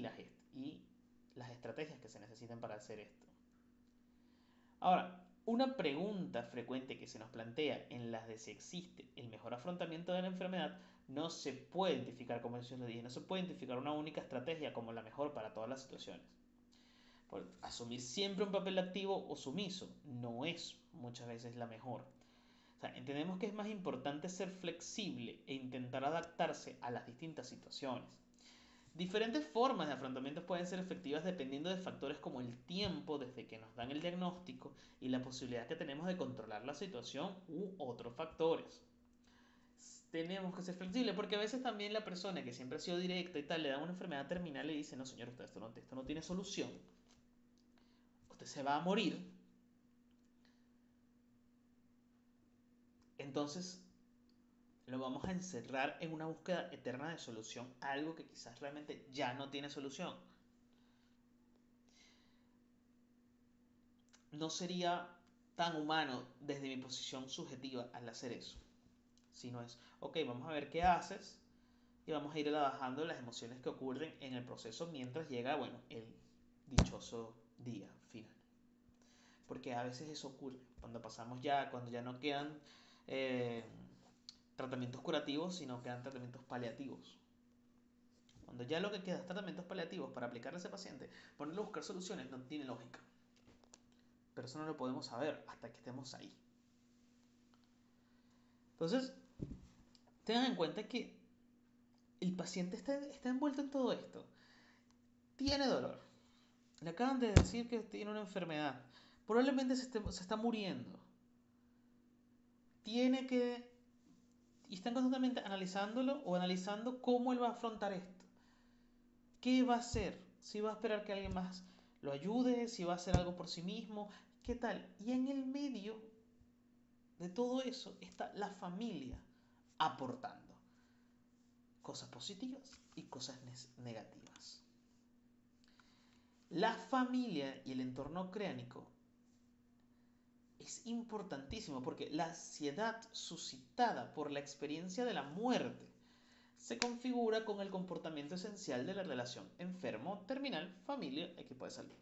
las estrategias que se necesitan para hacer esto. Ahora, una pregunta frecuente que se nos plantea en las de si existe el mejor afrontamiento de la enfermedad, no se puede identificar, como yo les dije, no se puede identificar una única estrategia como la mejor para todas las situaciones. Por asumir siempre un papel activo o sumiso no es muchas veces la mejor. O sea, entendemos que es más importante ser flexible e intentar adaptarse a las distintas situaciones. Diferentes formas de afrontamiento pueden ser efectivas dependiendo de factores como el tiempo desde que nos dan el diagnóstico y la posibilidad que tenemos de controlar la situación u otros factores. Tenemos que ser flexibles porque a veces también la persona que siempre ha sido directa y tal le da una enfermedad terminal y dice, no señor, esto no tiene solución, usted se va a morir. Entonces lo vamos a encerrar en una búsqueda eterna de solución a algo que quizás realmente ya no tiene solución. No sería tan humano desde mi posición subjetiva al hacer eso. Sino es, ok, vamos a ver qué haces y vamos a ir trabajando las emociones que ocurren en el proceso mientras llega, bueno, el dichoso día final. Porque a veces eso ocurre, cuando ya no quedan tratamientos curativos, sino quedan tratamientos paliativos. Cuando ya lo que queda es tratamientos paliativos para aplicarle a ese paciente, ponerlo a buscar soluciones no tiene lógica. Pero eso no lo podemos saber hasta que estemos ahí. Entonces, tengan en cuenta que el paciente está envuelto en todo esto. Tiene dolor. Le acaban de decir que tiene una enfermedad. Probablemente se está muriendo. Tiene que... Y están constantemente analizándolo o analizando cómo él va a afrontar esto. ¿Qué va a hacer? Si va a esperar que alguien más lo ayude, si va a hacer algo por sí mismo, ¿qué tal? Y en el medio de todo eso está la familia aportando cosas positivas y cosas negativas. La familia y el entorno craneano es importantísimo porque la ansiedad suscitada por la experiencia de la muerte se configura con el comportamiento esencial de la relación enfermo-terminal, familia, equipo de salud.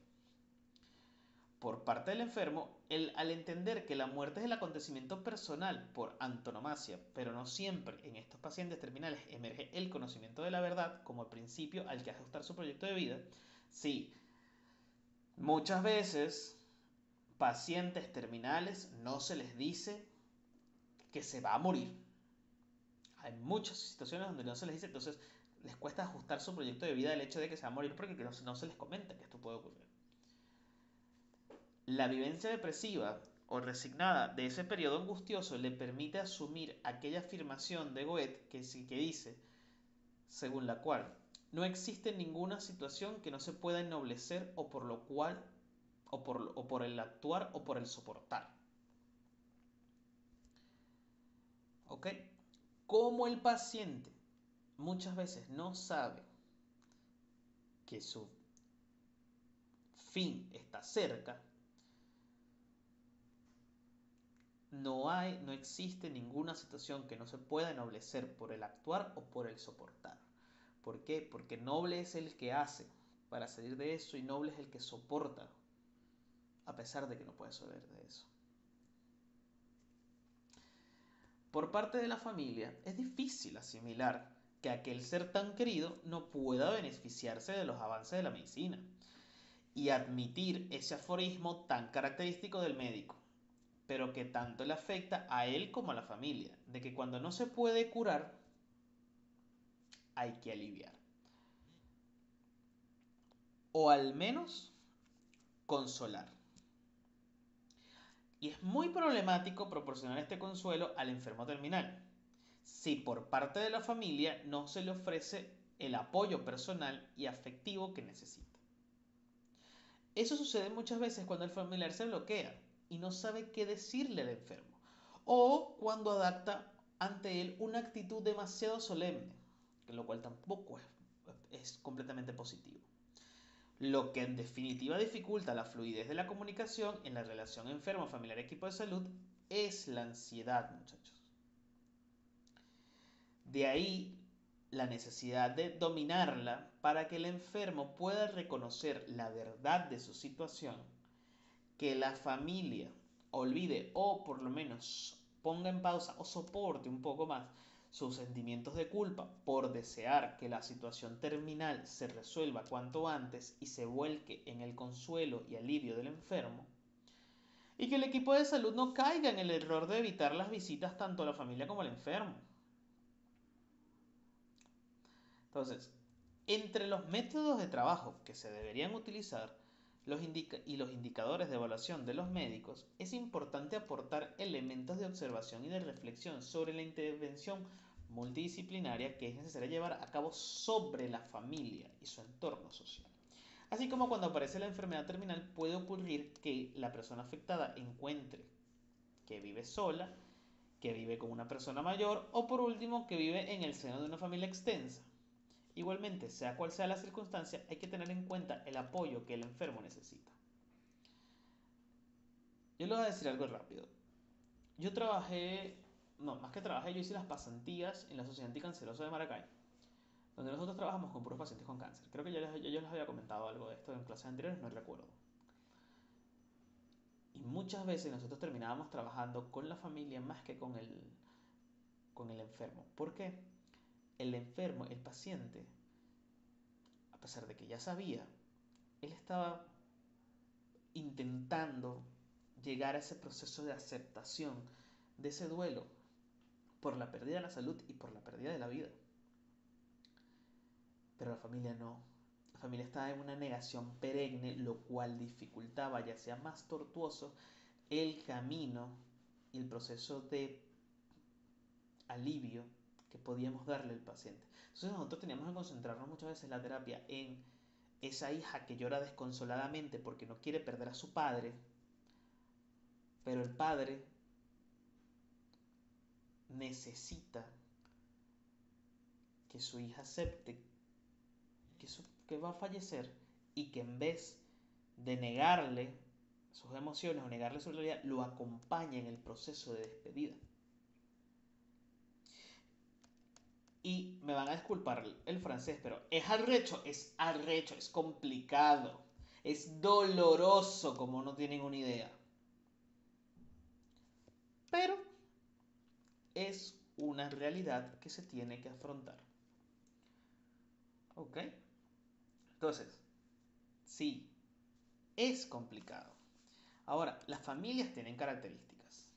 Por parte del enfermo, al entender que la muerte es el acontecimiento personal por antonomasia, pero no siempre en estos pacientes terminales emerge el conocimiento de la verdad como principio al que ajustar su proyecto de vida. Sí, muchas veces pacientes terminales no se les dice que se va a morir. Hay muchas situaciones donde no se les dice, entonces les cuesta ajustar su proyecto de vida el hecho de que se va a morir porque no se les comenta que esto puede ocurrir. La vivencia depresiva o resignada de ese periodo angustioso le permite asumir aquella afirmación de Goethe que dice, según la cual no existe ninguna situación que no se pueda ennoblecer o por lo cual o por el actuar o por el soportar. ¿Ok? Como el paciente muchas veces no sabe que su fin está cerca, no existe ninguna situación que no se pueda ennoblecer por el actuar o por el soportar. ¿Por qué? Porque noble es el que hace para salir de eso y noble es el que soporta a pesar de que no puede salir de eso. Por parte de la familia es difícil asimilar que aquel ser tan querido no pueda beneficiarse de los avances de la medicina y admitir ese aforismo tan característico del médico, pero que tanto le afecta a él como a la familia, de que cuando no se puede curar, hay que aliviar. O al menos consolar. Y es muy problemático proporcionar este consuelo al enfermo terminal, si por parte de la familia no se le ofrece el apoyo personal y afectivo que necesita. Eso sucede muchas veces cuando el familiar se bloquea y no sabe qué decirle al enfermo, o cuando adapta ante él una actitud demasiado solemne, lo cual tampoco es completamente positivo. Lo que en definitiva dificulta la fluidez de la comunicación en la relación enfermo-familiar-equipo de salud es la ansiedad, muchachos. De ahí la necesidad de dominarla para que el enfermo pueda reconocer la verdad de su situación, que la familia olvide o por lo menos ponga en pausa o soporte un poco más sus sentimientos de culpa por desear que la situación terminal se resuelva cuanto antes y se vuelque en el consuelo y alivio del enfermo, y que el equipo de salud no caiga en el error de evitar las visitas tanto a la familia como al enfermo. Entonces, entre los métodos de trabajo que se deberían utilizar y los indicadores de evaluación de los médicos, es importante aportar elementos de observación y de reflexión sobre la intervención multidisciplinaria que es necesaria llevar a cabo sobre la familia y su entorno social. Así como cuando aparece la enfermedad terminal puede ocurrir que la persona afectada encuentre que vive sola, que vive con una persona mayor o por último que vive en el seno de una familia extensa. Igualmente, sea cual sea la circunstancia, hay que tener en cuenta el apoyo que el enfermo necesita. Yo le voy a decir algo rápido. Yo trabajé, no, más que trabajé, yo hice las pasantías en la Sociedad Anticancerosa de Maracay, donde nosotros trabajamos con puros pacientes con cáncer. Creo que yo les había comentado algo de esto en clases anteriores, no recuerdo. Y muchas veces nosotros terminábamos trabajando con la familia más que con el enfermo. ¿Por qué? El enfermo, el paciente, pesar de que ya sabía, él estaba intentando llegar a ese proceso de aceptación de ese duelo por la pérdida de la salud y por la pérdida de la vida. Pero la familia no. La familia estaba en una negación perenne, lo cual dificultaba, ya sea más tortuoso, el camino y el proceso de alivio que podíamos darle al paciente. Entonces nosotros teníamos que concentrarnos muchas veces en la terapia en esa hija que llora desconsoladamente porque no quiere perder a su padre, pero el padre necesita que su hija acepte que va a fallecer y que en vez de negarle sus emociones o negarle su realidad, lo acompaña en el proceso de despedida. Y me van a disculpar el francés, pero es arrecho, es complicado, es doloroso como no tienen una idea. Pero es una realidad que se tiene que afrontar. ¿Ok? Entonces, sí, es complicado. Ahora, las familias tienen características.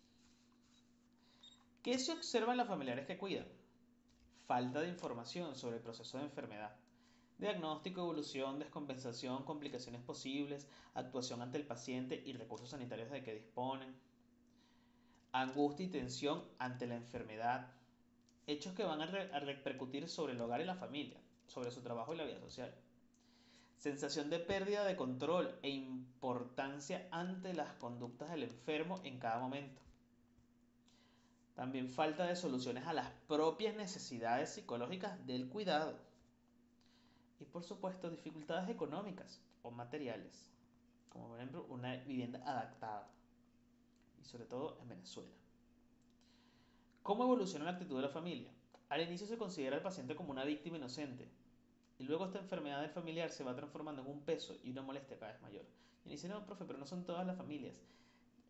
¿Qué se observa en los familiares que cuidan? Falta de información sobre el proceso de enfermedad. Diagnóstico, evolución, descompensación, complicaciones posibles, actuación ante el paciente y recursos sanitarios de que disponen. Angustia y tensión ante la enfermedad. Hechos que van a repercutir sobre el hogar y la familia, sobre su trabajo y la vida social. Sensación de pérdida de control e importancia ante las conductas del enfermo en cada momento. También falta de soluciones a las propias necesidades psicológicas del cuidado. Y por supuesto dificultades económicas o materiales, como por ejemplo una vivienda adaptada. Y sobre todo en Venezuela. ¿Cómo evoluciona la actitud de la familia? Al inicio se considera al paciente como una víctima inocente. Y luego esta enfermedad del familiar se va transformando en un peso y una molestia cada vez mayor. Y dice, no, profe, pero no son todas las familias.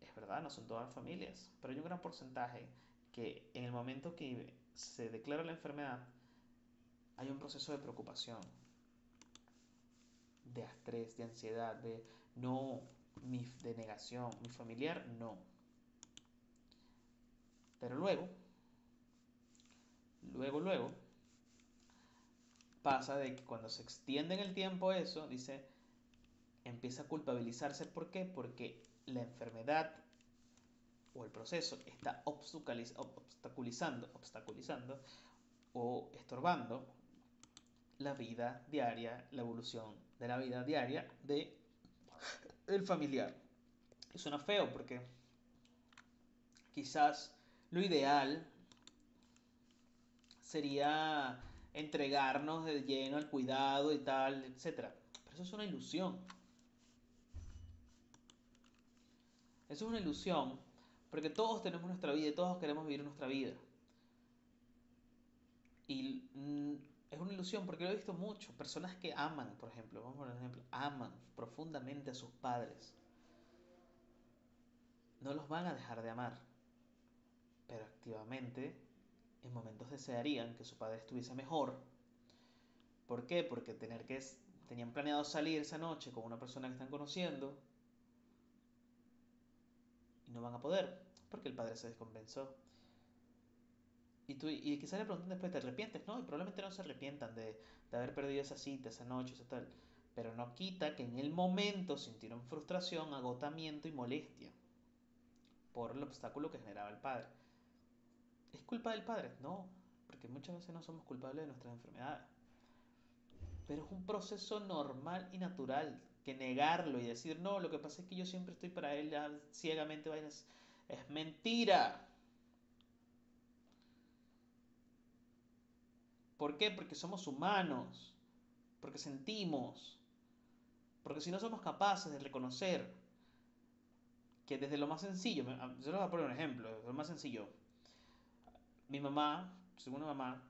Es verdad, no son todas las familias, pero hay un gran porcentaje que en el momento que se declara la enfermedad hay un proceso de preocupación, de estrés, de ansiedad, de no, de negación, mi familiar no. Pero luego, pasa de que cuando se extiende en el tiempo eso, dice, empieza a culpabilizarse. ¿Por qué? Porque la enfermedad o el proceso está obstaculizando o estorbando la vida diaria, la evolución de la vida diaria del familiar. Y suena feo porque quizás lo ideal sería entregarnos de lleno al cuidado y tal, etcétera. Pero eso es una ilusión. Eso es una ilusión porque todos tenemos nuestra vida y todos queremos vivir nuestra vida. Y es una ilusión porque lo he visto mucho. Personas que aman, por ejemplo, vamos a poner un ejemplo, aman profundamente a sus padres. No los van a dejar de amar, pero activamente en momentos desearían que su padre estuviese mejor. ¿Por qué? Porque tenían planeado salir esa noche con una persona que están conociendo y no van a poder porque el padre se descompensó. Y quizás le preguntan después, ¿te arrepientes? No, y probablemente no se arrepientan de haber perdido esa cita, esa noche, esa tal. Pero no quita que en el momento sintieron frustración, agotamiento y molestia por el obstáculo que generaba el padre. ¿Es culpa del padre? No, porque muchas veces no somos culpables de nuestras enfermedades. Pero es un proceso normal y natural que negarlo y decir, no, lo que pasa es que yo siempre estoy para él, ya ciegamente vainas, es mentira. ¿Por qué? Porque somos humanos, porque sentimos, porque si no somos capaces de reconocer que desde lo más sencillo, yo les voy a poner un ejemplo, lo más sencillo. Mi mamá, según mi mamá,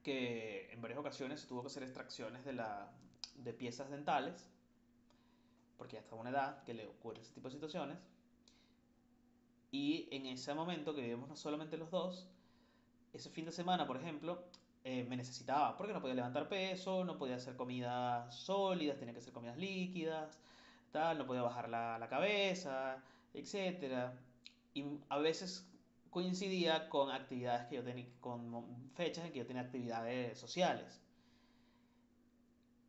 que en varias ocasiones tuvo que hacer extracciones de piezas dentales, porque ya está a una edad que le ocurre ese tipo de situaciones, y en ese momento que vivimos no solamente los dos, ese fin de semana, por ejemplo, me necesitaba, porque no podía levantar peso, no podía hacer comidas sólidas, tenía que hacer comidas líquidas, tal, no podía bajar la cabeza, etcétera. Y a veces coincidía con actividades que yo tenía, con fechas en que yo tenía actividades sociales.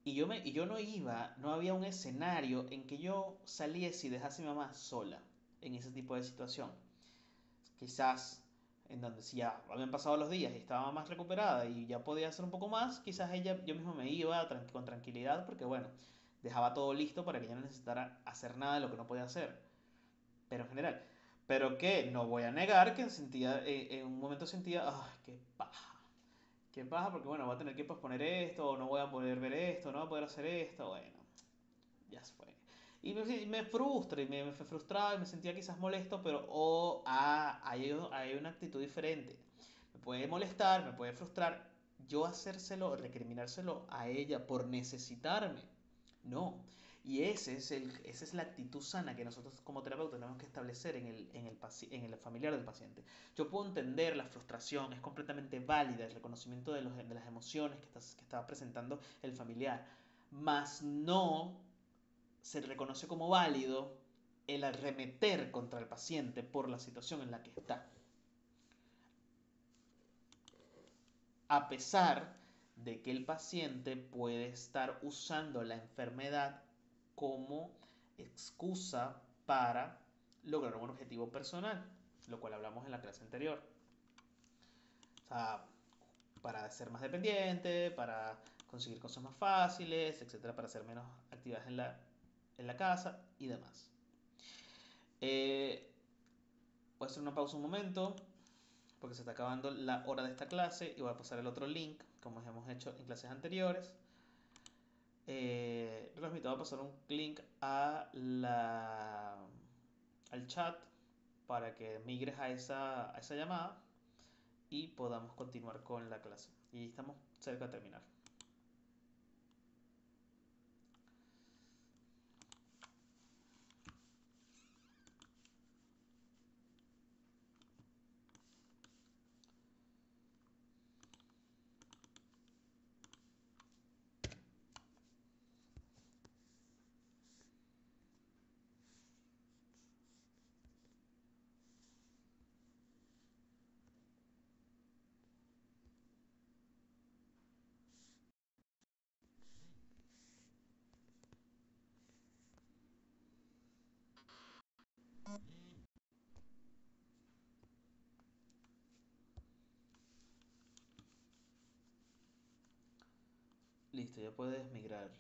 Y yo no iba, no había un escenario en que yo saliese y dejase a mi mamá sola en ese tipo de situación. Quizás en donde si ya habían pasado los días y estaba más recuperada y ya podía hacer un poco más, quizás yo mismo me iba con tranquilidad porque bueno, dejaba todo listo para que ella no necesitara hacer nada de lo que no podía hacer. Pero en general, pero que no voy a negar que sentía, en un momento sentía, ay, qué paja, porque bueno, voy a tener que posponer esto, o no voy a poder ver esto, no voy a poder hacer esto, bueno, ya se fue. Y me frustra, me frustraba y me sentía quizás molesto, pero hay una actitud diferente. Me puede molestar, me puede frustrar. Yo hacérselo, recriminárselo a ella por necesitarme. No. Y esa es la actitud sana que nosotros como terapeutas tenemos que establecer en el familiar del paciente. Yo puedo entender la frustración, es completamente válida el reconocimiento de las emociones que está presentando el familiar, mas no se reconoce como válido el arremeter contra el paciente por la situación en la que está. A pesar de que el paciente puede estar usando la enfermedad como excusa para lograr un objetivo personal, lo cual hablamos en la clase anterior. O sea, para ser más dependiente, para conseguir cosas más fáciles, etcétera, para hacer menos actividades en la casa y demás. Voy a hacer una pausa un momento porque se está acabando la hora de esta clase y voy a pasar el otro link como hemos hecho en clases anteriores. Transmito, voy a pasar un link al chat para que migres a esa llamada y podamos continuar con la clase. Y estamos cerca de terminar. Listo, ya puedes migrar.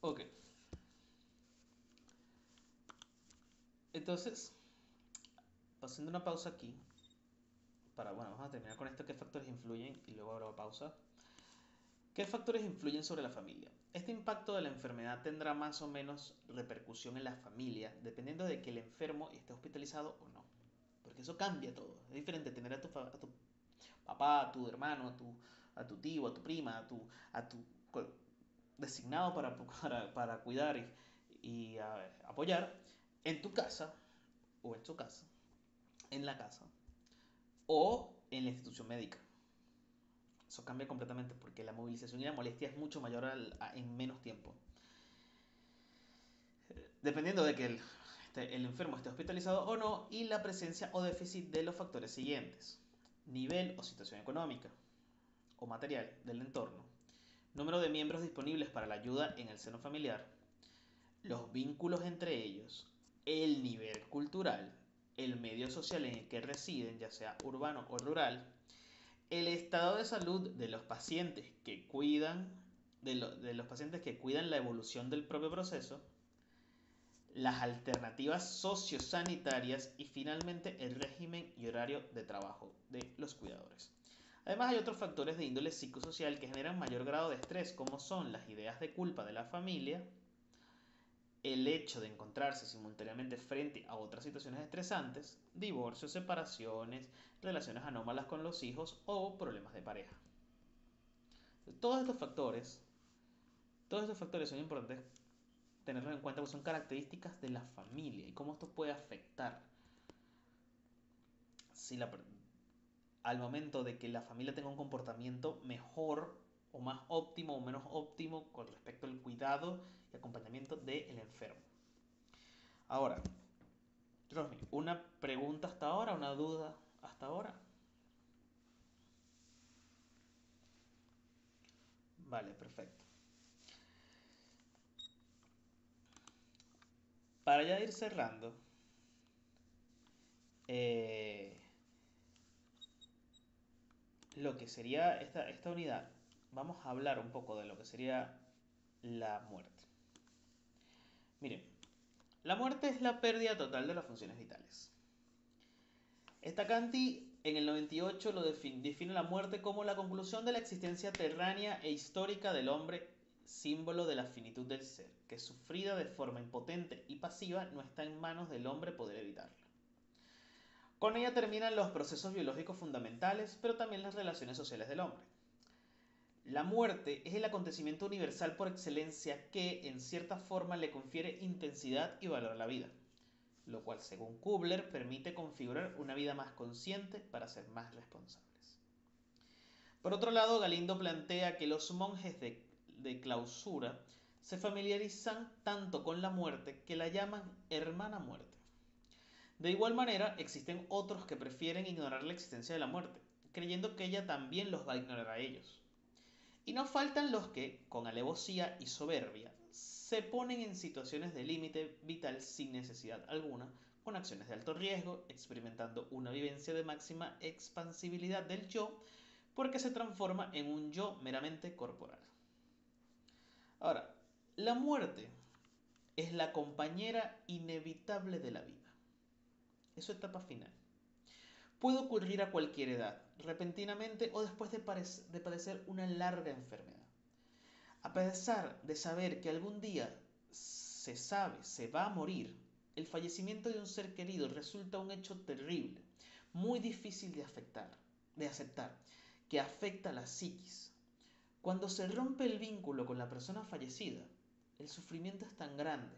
Ok, entonces, haciendo una pausa aquí, bueno, vamos a terminar con esto, qué factores influyen y luego habrá pausa. ¿Qué factores influyen sobre la familia? Este impacto de la enfermedad tendrá más o menos repercusión en la familia, dependiendo de que el enfermo esté hospitalizado o no. Porque eso cambia todo. Es diferente tener a tu papá, a tu hermano, a tu tío, a tu prima, a tu designado para cuidar y apoyar en tu casa o en su casa, en la casa o en la institución médica. Eso cambia completamente porque la movilización y la molestia es mucho mayor en menos tiempo. Dependiendo de que el enfermo esté hospitalizado o no y la presencia o déficit de los factores siguientes. Nivel o situación económica o material del entorno. Número de miembros disponibles para la ayuda en el seno familiar. Los vínculos entre ellos. El nivel cultural. El medio social en el que residen, ya sea urbano o rural. El estado de salud de los pacientes que cuidan de los pacientes que cuidan la evolución del propio proceso, las alternativas sociosanitarias y finalmente el régimen y horario de trabajo de los cuidadores. Además, hay otros factores de índole psicosocial que generan mayor grado de estrés, como son las ideas de culpa de la familia, el hecho de encontrarse simultáneamente frente a otras situaciones estresantes, divorcios, separaciones, relaciones anómalas con los hijos o problemas de pareja. Todos estos factores, todos estos factores son importantes tenerlos en cuenta porque son características de la familia y cómo esto puede afectar si la, al momento de que la familia tenga un comportamiento mejor o más óptimo o menos óptimo con respecto al cuidado y acompañamiento del enfermo. Ahora, Rosmi, ¿una pregunta hasta ahora? ¿Una duda hasta ahora? Vale, perfecto. Para ya ir cerrando, eh, lo que sería esta unidad, vamos a hablar un poco de lo que sería la muerte. Miren, la muerte es la pérdida total de las funciones vitales. Stacanti en el 98 define la muerte como la conclusión de la existencia terránea e histórica del hombre, símbolo de la finitud del ser, que sufrida de forma impotente y pasiva no está en manos del hombre poder evitarla. Con ella terminan los procesos biológicos fundamentales, pero también las relaciones sociales del hombre. La muerte es el acontecimiento universal por excelencia que, en cierta forma, le confiere intensidad y valor a la vida, lo cual, según Kubler, permite configurar una vida más consciente para ser más responsables. Por otro lado, Galindo plantea que los monjes de clausura se familiarizan tanto con la muerte que la llaman hermana muerte. De igual manera, existen otros que prefieren ignorar la existencia de la muerte, creyendo que ella también los va a ignorar a ellos. Y no faltan los que, con alevosía y soberbia, se ponen en situaciones de límite vital sin necesidad alguna, con acciones de alto riesgo, experimentando una vivencia de máxima expansibilidad del yo, porque se transforma en un yo meramente corporal. Ahora, la muerte es la compañera inevitable de la vida. Es su etapa final. Puede ocurrir a cualquier edad, repentinamente o después de padecer una larga enfermedad. A pesar de saber que algún día se va a morir, el fallecimiento de un ser querido resulta un hecho terrible, muy difícil de aceptar, que afecta a la psiquis. Cuando se rompe el vínculo con la persona fallecida, el sufrimiento es tan grande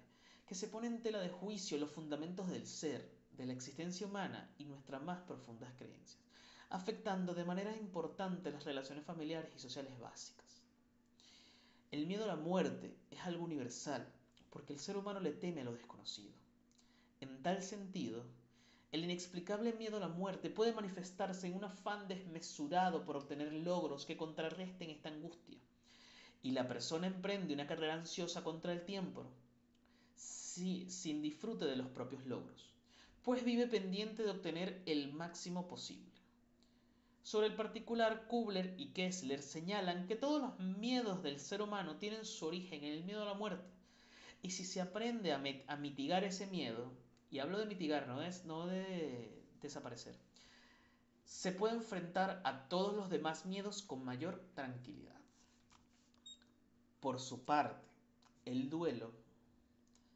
que se pone en tela de juicio los fundamentos del ser, de la existencia humana y nuestras más profundas creencias, afectando de manera importante las relaciones familiares y sociales básicas. El miedo a la muerte es algo universal, porque el ser humano le teme a lo desconocido. En tal sentido, el inexplicable miedo a la muerte puede manifestarse en un afán desmesurado por obtener logros que contrarresten esta angustia. Y la persona emprende una carrera ansiosa contra el tiempo, sin disfrute de los propios logros, pues vive pendiente de obtener el máximo posible. Sobre el particular, Kubler y Kessler señalan que todos los miedos del ser humano tienen su origen en el miedo a la muerte. Y si se aprende a mitigar ese miedo, y hablo de mitigar, no de desaparecer, se puede enfrentar a todos los demás miedos con mayor tranquilidad. Por su parte, el duelo,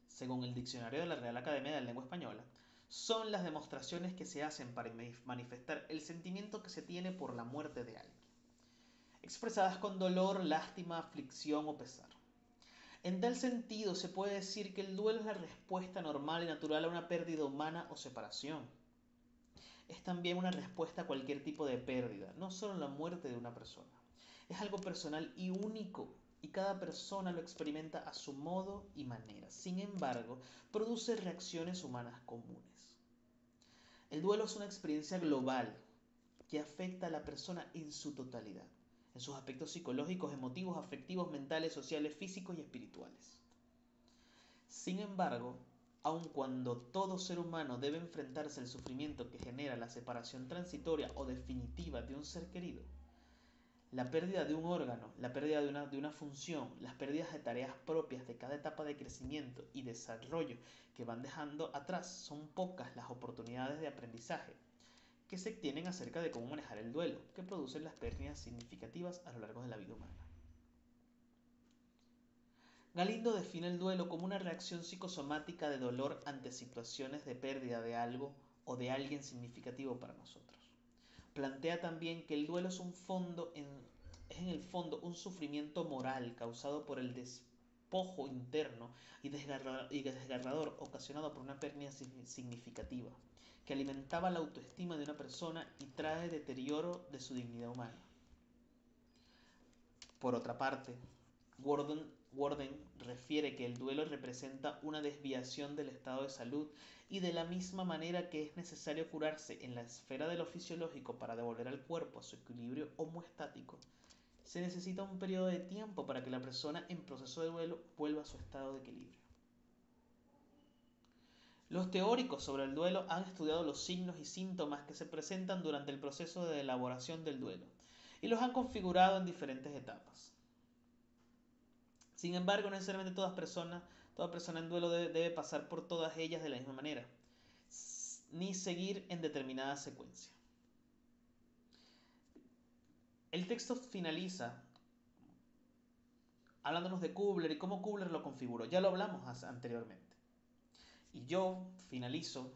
según el diccionario de la Real Academia de la Lengua Española, son las demostraciones que se hacen para manifestar el sentimiento que se tiene por la muerte de alguien, expresadas con dolor, lástima, aflicción o pesar. En tal sentido, se puede decir que el duelo es la respuesta normal y natural a una pérdida humana o separación. Es también una respuesta a cualquier tipo de pérdida, no solo la muerte de una persona. Es algo personal y único, y cada persona lo experimenta a su modo y manera. Sin embargo, produce reacciones humanas comunes. El duelo es una experiencia global que afecta a la persona en su totalidad, en sus aspectos psicológicos, emotivos, afectivos, mentales, sociales, físicos y espirituales. Sin embargo, aun cuando todo ser humano debe enfrentarse al sufrimiento que genera la separación transitoria o definitiva de un ser querido, la pérdida de un órgano, la pérdida de una función, las pérdidas de tareas propias de cada etapa de crecimiento y desarrollo que van dejando atrás, son pocas las oportunidades de aprendizaje que se tienen acerca de cómo manejar el duelo, que producen las pérdidas significativas a lo largo de la vida humana. Galindo define el duelo como una reacción psicosomática de dolor ante situaciones de pérdida de algo o de alguien significativo para nosotros. Plantea también que el duelo es en el fondo un sufrimiento moral causado por el despojo interno y desgarrador ocasionado por una pérdida significativa, que alimentaba la autoestima de una persona y trae deterioro de su dignidad humana. Por otra parte, Worden refiere que el duelo representa una desviación del estado de salud y de la misma manera que es necesario curarse en la esfera de lo fisiológico para devolver al cuerpo a su equilibrio homoestático, se necesita un periodo de tiempo para que la persona en proceso de duelo vuelva a su estado de equilibrio. Los teóricos sobre el duelo han estudiado los signos y síntomas que se presentan durante el proceso de elaboración del duelo y los han configurado en diferentes etapas. Sin embargo, no necesariamente toda persona en duelo debe pasar por todas ellas de la misma manera, ni seguir en determinada secuencia. El texto finaliza hablándonos de Kubler y cómo Kubler lo configuró. Ya lo hablamos anteriormente. Y yo finalizo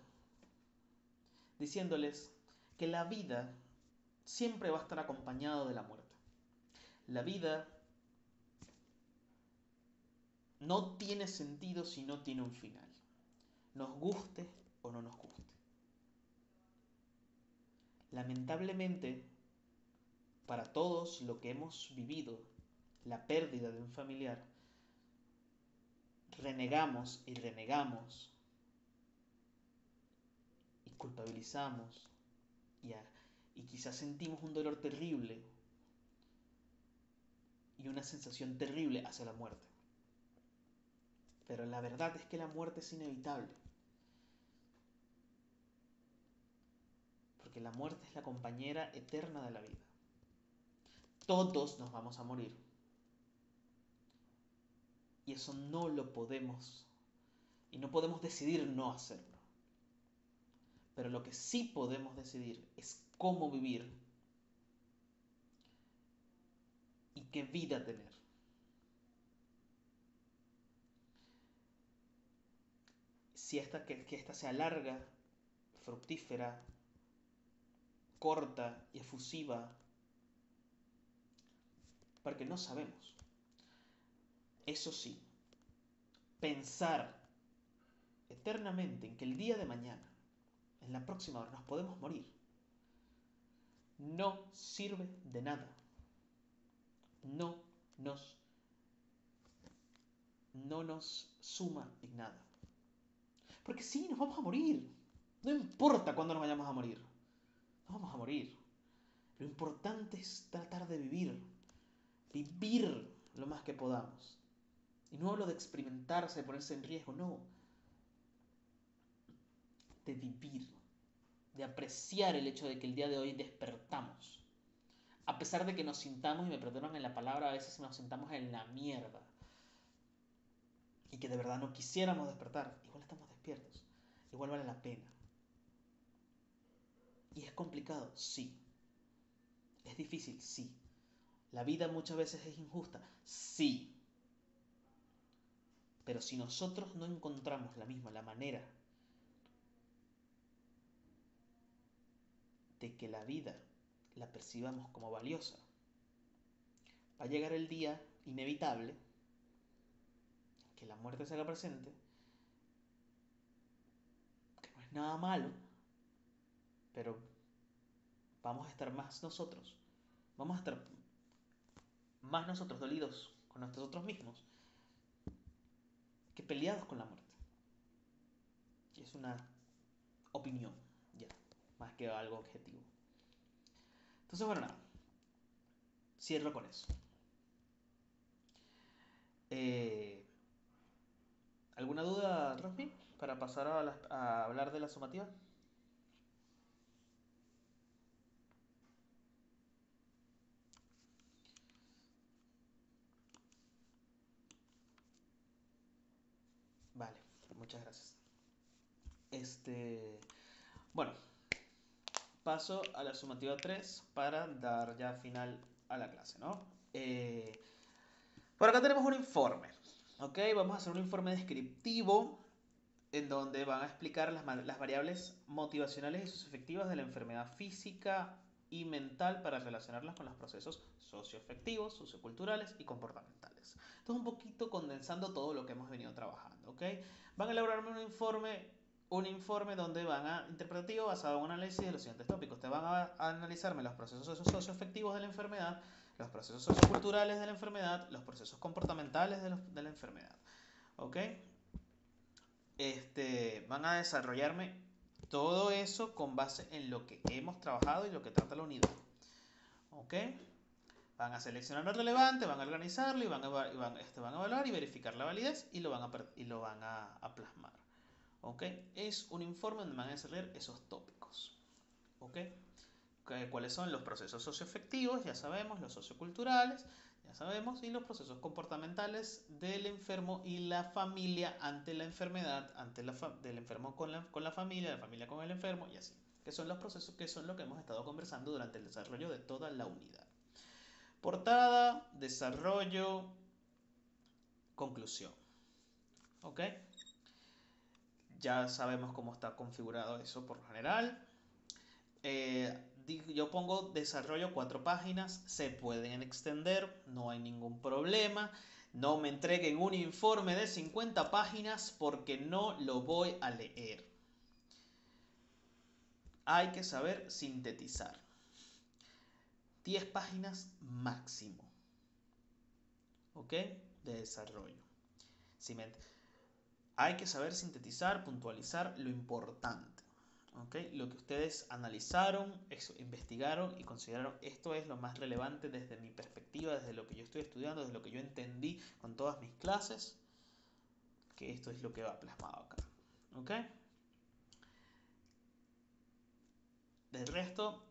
diciéndoles que la vida siempre va a estar acompañado de la muerte. La vida no tiene sentido si no tiene un final, nos guste o no nos guste. Lamentablemente, para todos lo que hemos vivido, la pérdida de un familiar, renegamos y renegamos y culpabilizamos y quizás sentimos un dolor terrible y una sensación terrible hacia la muerte. Pero la verdad es que la muerte es inevitable. Porque la muerte es la compañera eterna de la vida. Todos nos vamos a morir. Y eso no lo podemos, y no podemos decidir no hacerlo. Pero lo que sí podemos decidir es cómo vivir y qué vida tener. Si que esta sea larga, fructífera, corta y efusiva, porque no sabemos. Eso sí, pensar eternamente en que el día de mañana, en la próxima hora, nos podemos morir, no sirve de nada. No nos suma en nada. Porque sí, nos vamos a morir. No importa cuándo nos vayamos a morir. Nos vamos a morir. Lo importante es tratar de vivir. Vivir lo más que podamos. Y no hablo de experimentarse, de ponerse en riesgo, no. De vivir. De apreciar el hecho de que el día de hoy despertamos. A pesar de que nos sintamos, y me perdonan en la palabra, a veces nos sintamos en la mierda. Y que de verdad no quisiéramos despertar. Igual estamos despiertos. Igual vale la pena. ¿Y es complicado? Sí. ¿Es difícil? Sí. ¿La vida muchas veces es injusta? Sí. Pero si nosotros no encontramos la manera de que la vida la percibamos como valiosa, va a llegar el día inevitable que la muerte se haga presente, que no es nada malo, pero vamos a estar vamos a estar más nosotros dolidos con nosotros mismos que peleados con la muerte. Y es una opinión, ya, más que algo objetivo. Entonces, bueno, nada, cierro con eso. ¿Alguna duda, Rosmi, para pasar a hablar de la sumativa? Vale, muchas gracias. Bueno, paso a la sumativa 3 para dar ya final a la clase, ¿no? Por acá tenemos un informe, ¿ok? Vamos a hacer un informe descriptivo en donde van a explicar las variables motivacionales y socioafectivas de la enfermedad física y mental para relacionarlas con los procesos socioafectivos, socioculturales y comportamentales. Entonces, un poquito condensando todo lo que hemos venido trabajando, ¿ok? Van a elaborarme un informe donde van a interpretativo basado en un análisis de los siguientes tópicos. Te van a analizarme los procesos socioafectivos de la enfermedad, los procesos socioculturales de la enfermedad, los procesos comportamentales de la enfermedad, ¿ok? Van a desarrollarme todo eso con base en lo que hemos trabajado y lo que trata la unidad. ¿Ok? Van a seleccionar lo relevante, van a organizarlo y van a evaluar y verificar la validez y lo van a plasmar. ¿Ok? Es un informe donde van a desarrollar esos tópicos. ¿Ok? ¿Cuáles son los procesos socioafectivos? Ya sabemos, los socioculturales, ya sabemos, y los procesos comportamentales del enfermo y la familia ante la enfermedad, del enfermo con la familia con el enfermo y así. Que son los procesos que son lo que hemos estado conversando durante el desarrollo de toda la unidad. Portada, desarrollo, conclusión. ¿Ok? Ya sabemos cómo está configurado eso por lo general. Yo pongo desarrollo 4 páginas, se pueden extender, no hay ningún problema. No me entreguen un informe de 50 páginas porque no lo voy a leer. Hay que saber sintetizar. 10 páginas máximo. ¿Ok? De desarrollo. Hay que saber sintetizar, puntualizar lo importante. ¿Okay? Lo que ustedes analizaron, investigaron y consideraron esto es lo más relevante desde mi perspectiva, desde lo que yo estoy estudiando, desde lo que yo entendí con todas mis clases, que esto es lo que va plasmado acá. ¿Okay? Del resto,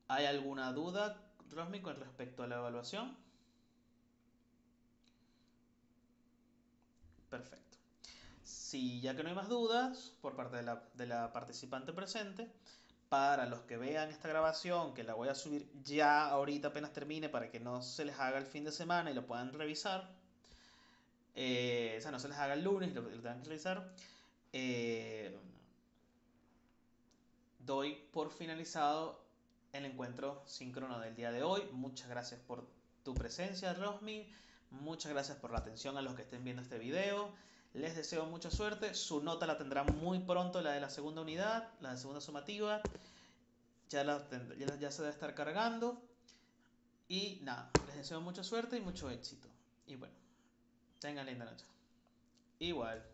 ¿hay alguna duda, Rosmi, con respecto a la evaluación? Perfecto. Si ya que no hay más dudas por parte de la participante presente, para los que vean esta grabación, que la voy a subir ya ahorita apenas termine para que no se les haga el fin de semana y lo puedan revisar, o sea, no se les haga el lunes y lo tengan que revisar, doy por finalizado el encuentro síncrono del día de hoy. Muchas gracias por tu presencia, Rosmi. Muchas gracias por la atención a los que estén viendo este video. Les deseo mucha suerte. Su nota la tendrán muy pronto, la de la segunda unidad, la de segunda sumativa. Ya se debe estar cargando. Y nada, les deseo mucha suerte y mucho éxito. Y bueno, tengan linda noche. Igual.